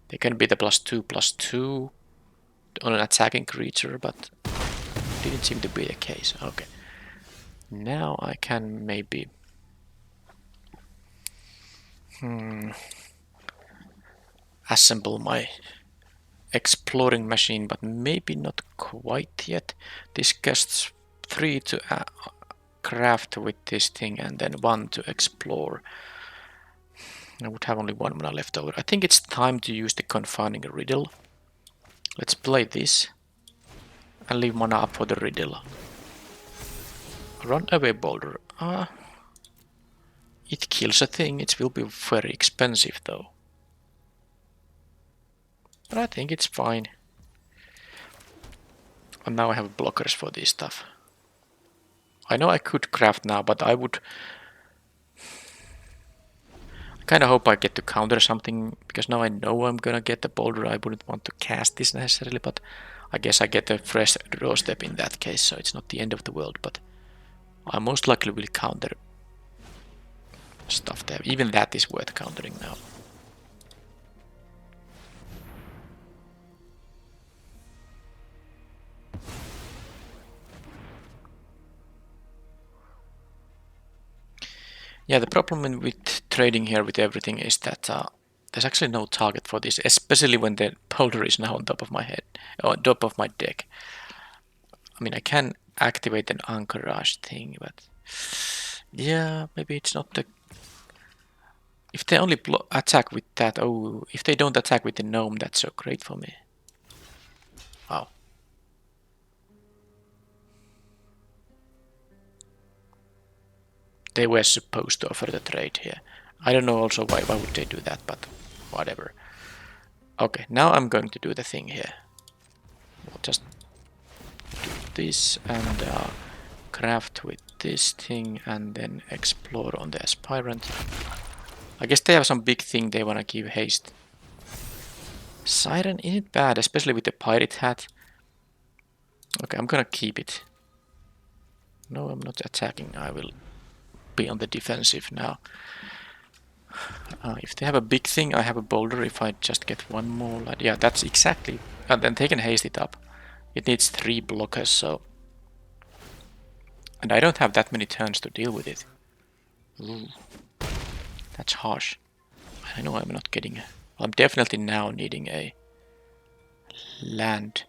S1: They can be the +2/+2 on an attacking creature, but didn't seem to be the case. Okay. Now I can maybe... assemble my exploring machine, but maybe not quite yet. This costs 3 to craft with this thing and then 1 to explore. I would have only 1 mana left over. I think it's time to use the Confounding Riddle. Let's play this and leave mana up for the riddle. Run away Boulder. It kills a thing. It will be very expensive though. But I think it's fine. And now I have blockers for this stuff. I know I could craft now, but I would... I kinda hope I get to counter something, because now I know I'm gonna get the Boulder. I wouldn't want to cast this necessarily, but I guess I get a fresh draw step in that case, so it's not the end of the world, but I most likely will counter stuff there. Even that is worth countering now. Yeah, the problem with trading here with everything is that there's actually no target for this, especially when the boulder is now on top of my head, or top of my deck. I mean, I can activate an anchorage thing, but yeah, maybe it's not the... If they only attack with that, oh, if they don't attack with the gnome, that's so great for me. Wow. They were supposed to offer the trade here. I don't know also why would they do that, but whatever. Okay, now I'm going to do the thing here. We'll just do this and craft with this thing and then explore on the aspirant. I guess they have some big thing they want to give haste. Siren isn't bad, especially with the pirate hat. Okay, I'm gonna keep it. No, I'm not attacking. I will be on the defensive now. If they have a big thing, I have a boulder. If I just get one more, yeah, that's exactly. And then they can haste it up. It needs 3 blockers, so. And I don't have that many turns to deal with it. Ooh. That's harsh. I know I'm not getting. I'm definitely now needing a land.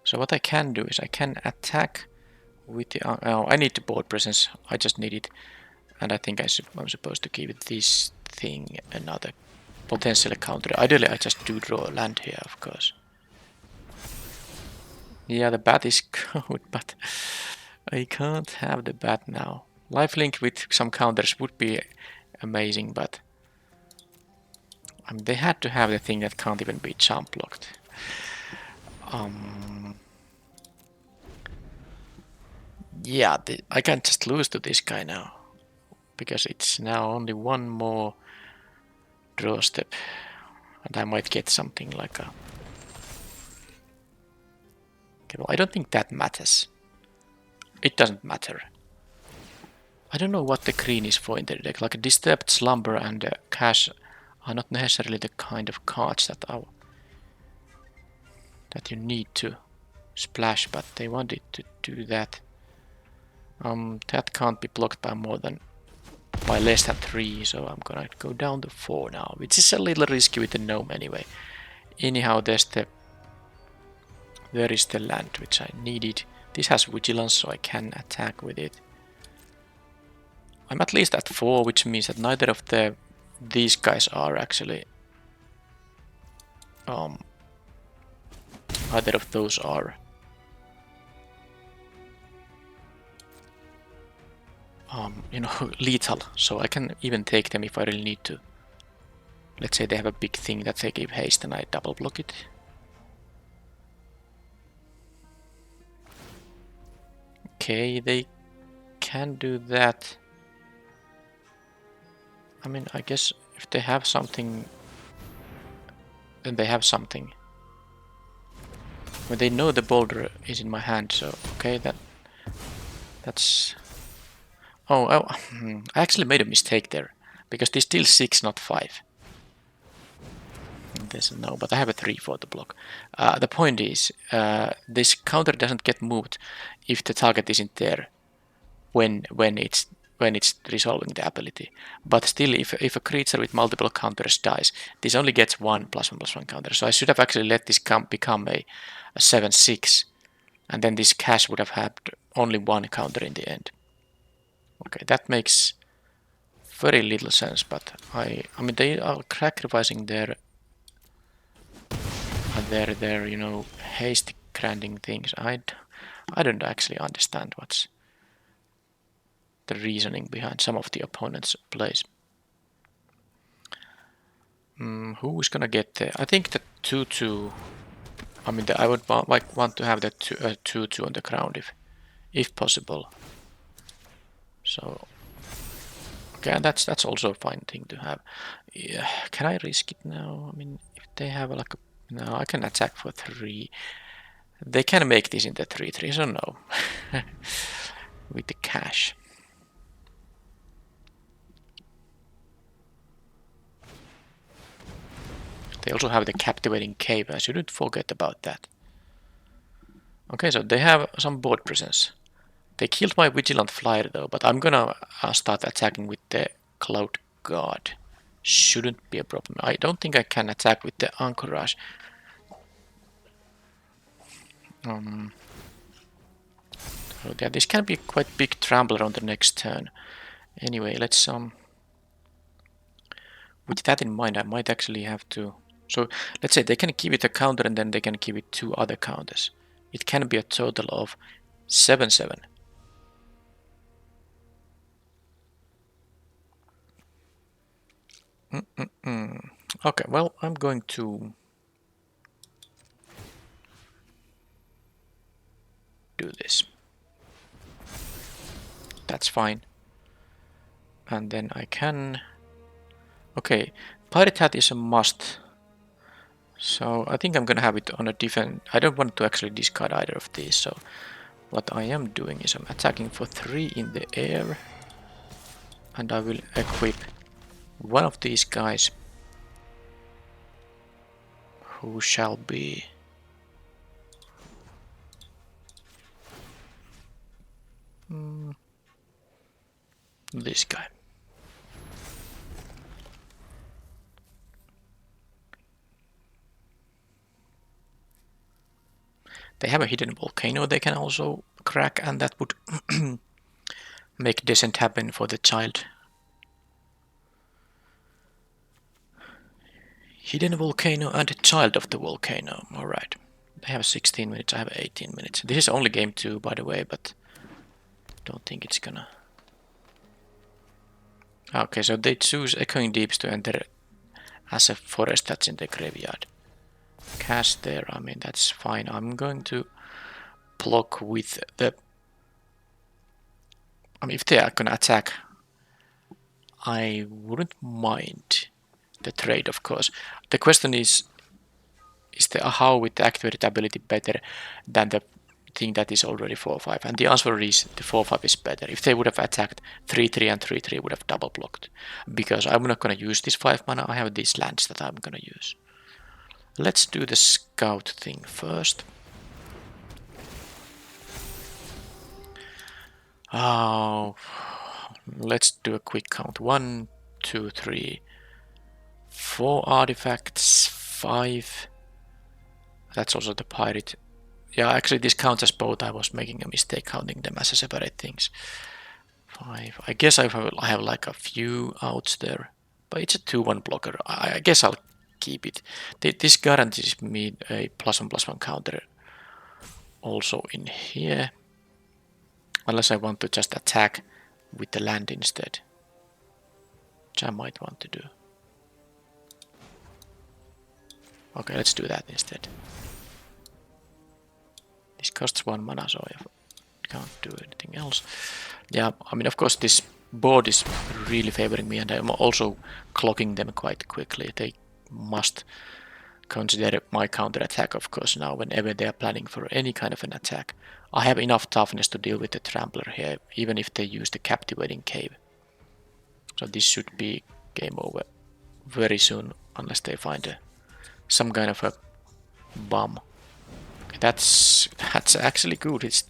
S1: So what I can do is I can attack with the... oh, I need the board presence. I just need it. And I think I'm supposed to give this thing another potential counter. Ideally, I just do draw a land here, of course. Yeah, the bat is good, but I can't have the bat now. Lifelink with some counters would be amazing, but I mean, they had to have the thing that can't even be jump blocked. Yeah, I can't just lose to this guy now, because it's now only one more draw step, and I might get something like a... Okay, well, I don't think that matters. It doesn't matter. I don't know what the green is for in the deck. Like a Disturbed Slumber and Cash are not necessarily the kind of cards that you need to splash, but they wanted to do that. That can't be blocked by less than 3, so I'm gonna go down to 4 now, which is a little risky with the gnome anyway. Anyhow, there is the land which I needed. This has vigilance, so I can attack with it. I'm at least at 4, which means that neither of these guys are actually... either of those are... you know, lethal, so I can even take them if I really need to. Let's say they have a big thing that they give haste and I double block it. Okay, they can do that. I mean, I guess if they have something, then they have something. Well, they know the boulder is in my hand, so okay, that's... Oh, I actually made a mistake there, because they still 6, not 5. There's no, but I have a 3 for the block. The point is, this counter doesn't get moved if the target isn't there when it's resolving the ability. But still, if a creature with multiple counters dies, this only gets 1 +1/+1 counter. So I should have actually let this become a 7/6, and then this cash would have had only 1 counter in the end. Okay, that makes very little sense, but I mean, they are sacrificing their you know, haste granting things. I don't actually understand what's the reasoning behind some of the opponent's plays. Who is gonna get there? I think the 2/2. I mean, I would want to have that 2/2 on the ground if possible. So okay, and that's also a fine thing to have. Yeah, can I risk it now? I mean, if they have like a... No, I can attack for 3. They can make this into 3/3, so no. With the cash. They also have the captivating cave. I shouldn't forget about that. Okay, so they have some board presence. They killed my vigilant flyer though, but I'm gonna start attacking with the cloud guard. Shouldn't be a problem. I don't think I can attack with the anchorage. So yeah, this can be quite big trampler on the next turn. Anyway, let's with that in mind, I might actually have to. So let's say they can give it a counter and then they can give it 2 other counters. It can be a total of 7/7. Okay, well, I'm going to do this. That's fine. And then I can. Okay, Pirate Hat is a must. So I think I'm gonna have it on a different. I don't want to actually discard either of these. So what I am doing is I'm attacking for 3 in the air. And I will equip one of these guys who shall be this guy. They have a hidden volcano they can also crack, and that would make descent happen for the child. Hidden volcano and child of the volcano. Alright. They have 16 minutes, I have 18 minutes. This is only game 2, by the way, but don't think it's gonna. Okay, so they choose Echoing Deeps to enter as a forest that's in the graveyard. Cast there, I mean, that's fine. I'm going to block with the. I mean, if they are gonna attack, I wouldn't mind the trade, of course. The question is the Ahau with the activated ability better than the thing that is already 4/5? And the answer is the 4/5 is better. If they would have attacked 3/3 and 3/3 would have double blocked. Because I'm not gonna use this 5 mana, I have these lands that I'm gonna use. Let's do the scout thing first. Oh, let's do a quick count. 1, 2, 3, 4 artifacts, 5. That's also the pirate. Yeah, actually this counts as both. I was making a mistake counting them as separate things. 5. I guess I have like a few outs there. But it's a 2/1 blocker. I guess I'll keep it. This guarantees me a +1/+1 counter also in here. Unless I want to just attack with the land instead. Which I might want to do. Okay, let's do that instead. This costs 1 mana, so I can't do anything else. Yeah, I mean, of course, this board is really favoring me, and I'm also clocking them quite quickly. They must consider my counter attack, of course, now whenever they are planning for any kind of an attack. I have enough toughness to deal with the trampler here, even if they use the captivating cave. So this should be game over very soon, unless they find some kind of a bomb. That's actually good. It's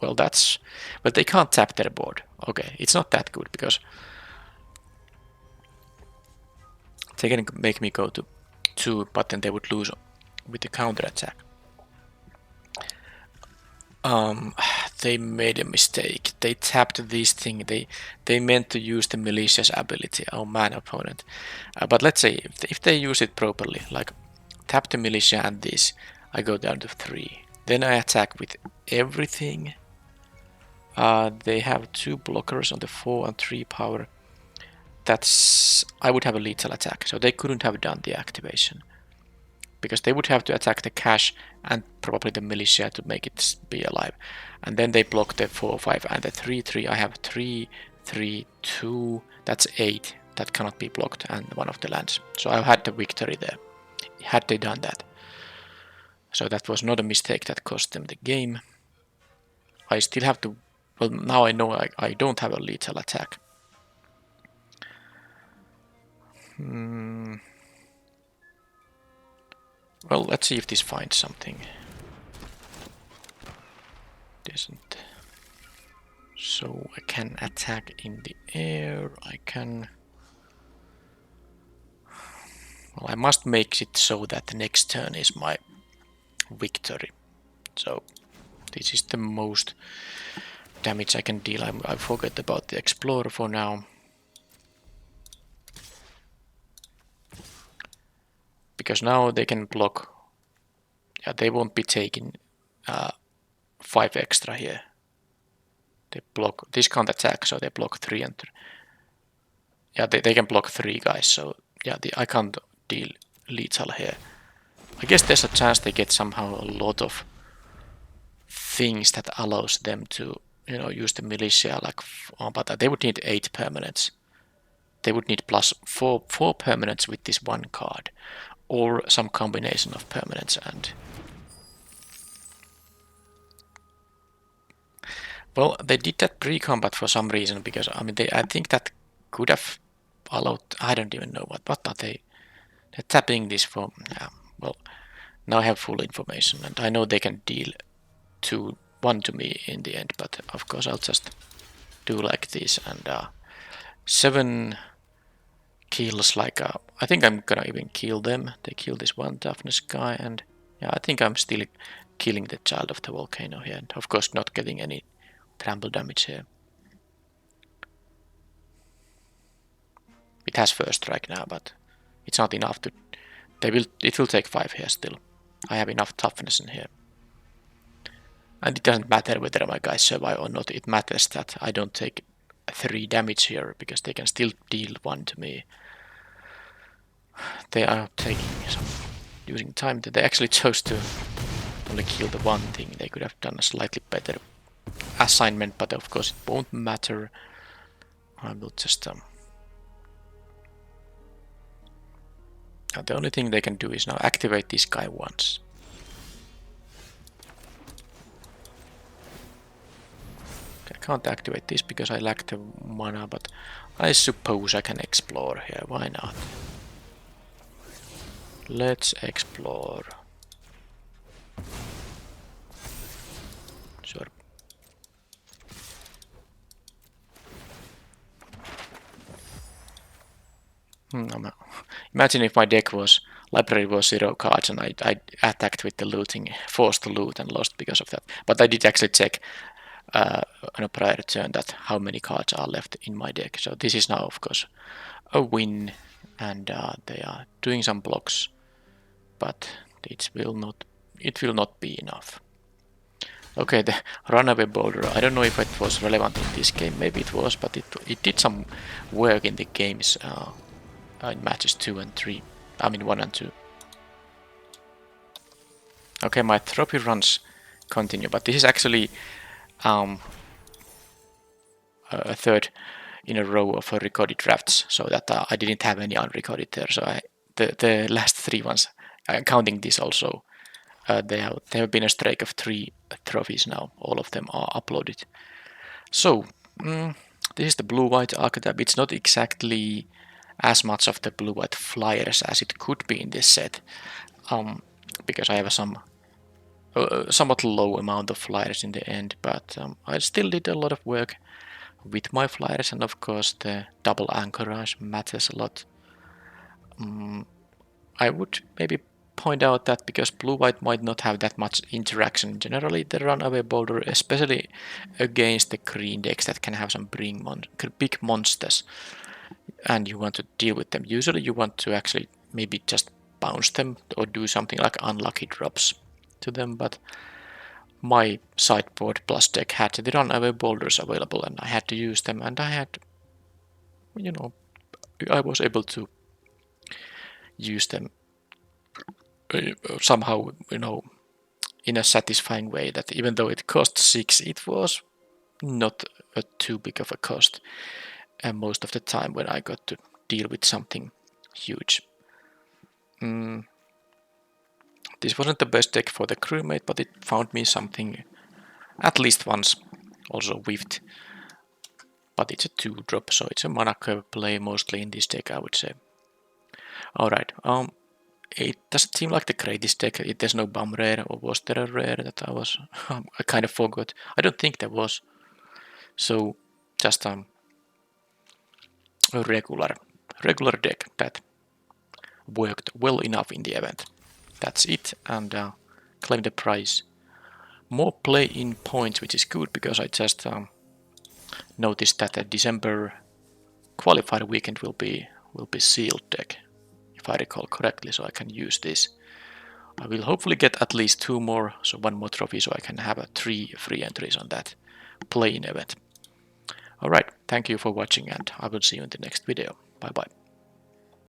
S1: but they can't tap their board. Okay, it's not that good because they can make me go to 2, but then they would lose with the counter attack. They made a mistake. They tapped this thing. They meant to use the malicious ability. Oh man, opponent. But let's say if they use it properly, like tap the militia and this, I go down to 3. Then I attack with everything. They have 2 blockers on the 4 and 3 power. I would have a lethal attack, so they couldn't have done the activation. Because they would have to attack the cash and probably the militia to make it be alive. And then they block the 4/5 and the 3/3. I have 3, 3, 2. That's 8. That cannot be blocked, and one of the lands. So I had the victory there. Had they done that. So that was not a mistake that cost them the game. I still have to. Well, now I know I don't have a lethal attack. Well, let's see if this finds something. Doesn't. So I can attack in the air. I can. Well, I must make it so that the next turn is my victory. So this is the most damage I can deal. I forget about the Explorer for now. Because now they can block. Yeah, they won't be taking 5 extra here. They block. This can't attack, so they block 3 and 3. Yeah, they can block 3 guys, so yeah, I can't deal lethal here. I guess there's a chance they get somehow a lot of things that allows them to, you know, use the militia, like, but they would need 8 permanents. They would need plus 4 permanents with this one card, or some combination of permanents and. Well, they did that pre-combat for some reason because I mean I think that could have allowed. I don't even know what are they. They're tapping this for. Yeah, well, now I have full information and I know they can deal 1 to me in the end, but of course I'll just do like this and 7 kills like I think I'm gonna even kill them. They kill this 1 toughness guy and yeah, I think I'm still killing the child of the volcano here and of course not getting any trample damage here. It has first strike now, but it's not enough to. It will take 5 here still. I have enough toughness in here. And it doesn't matter whether my guys survive or not. It matters that I don't take 3 damage here because they can still deal 1 to me. They are taking some using time. They actually chose to only kill the 1 thing. They could have done a slightly better assignment, but of course it won't matter. I will just the only thing they can do is now activate this guy once. I can't activate this because I lack the mana, but I suppose I can explore here. Why not? Let's explore. Sure. Imagine if my deck was library was 0 cards and I attacked with the looting, forced to loot and lost because of that. But I did actually check on a prior turn that how many cards are left in my deck. So this is now of course a win and they are doing some blocks, but it will not be enough. Okay, the runaway boulder. I don't know if it was relevant in this game. Maybe it was, but it did some work in the games in matches 2 and 3. I mean 1 and 2. Okay, my trophy runs continue, but this is actually a third in a row of recorded drafts, so that I didn't have any unrecorded there. So the last 3 ones, counting this also, there have been a streak of 3 trophies now. All of them are uploaded. So this is the blue-white archetype. It's not exactly as much of the blue-white flyers as it could be in this set, because I have some somewhat low amount of flyers in the end, but I still did a lot of work with my flyers, and of course the double anchorage matters a lot. I would maybe point out that because blue-white might not have that much interaction, generally the runaway boulder, especially against the green decks that can have some big monsters, and you want to deal with them. Usually you want to actually maybe just bounce them or do something like unlucky drops to them, but my sideboard plus deck had the runaway boulders available and I had to use them, and I had, you know, I was able to use them somehow, you know, in a satisfying way, that even though it cost 6, it was not too big of a cost, and most of the time when I got to deal with something huge. This wasn't the best deck for the crewmate, but it found me something at least once, also whiffed. But it's a 2-drop, so it's a mana curve play mostly in this deck, I would say. Alright, it doesn't seem like the greatest deck. There's no bomb rare, or was there a rare that I was? I kind of forgot. I don't think there was. So just a regular deck that worked well enough in the event. That's it, and claim the prize. More play-in points, which is good because I just noticed that the December qualifier weekend will be sealed deck, if I recall correctly, so I can use this. I will hopefully get at least 2 more, so 1 more trophy, so I can have 3 free entries on that play-in event. Alright, thank you for watching, and I will see you in the next video. Bye bye.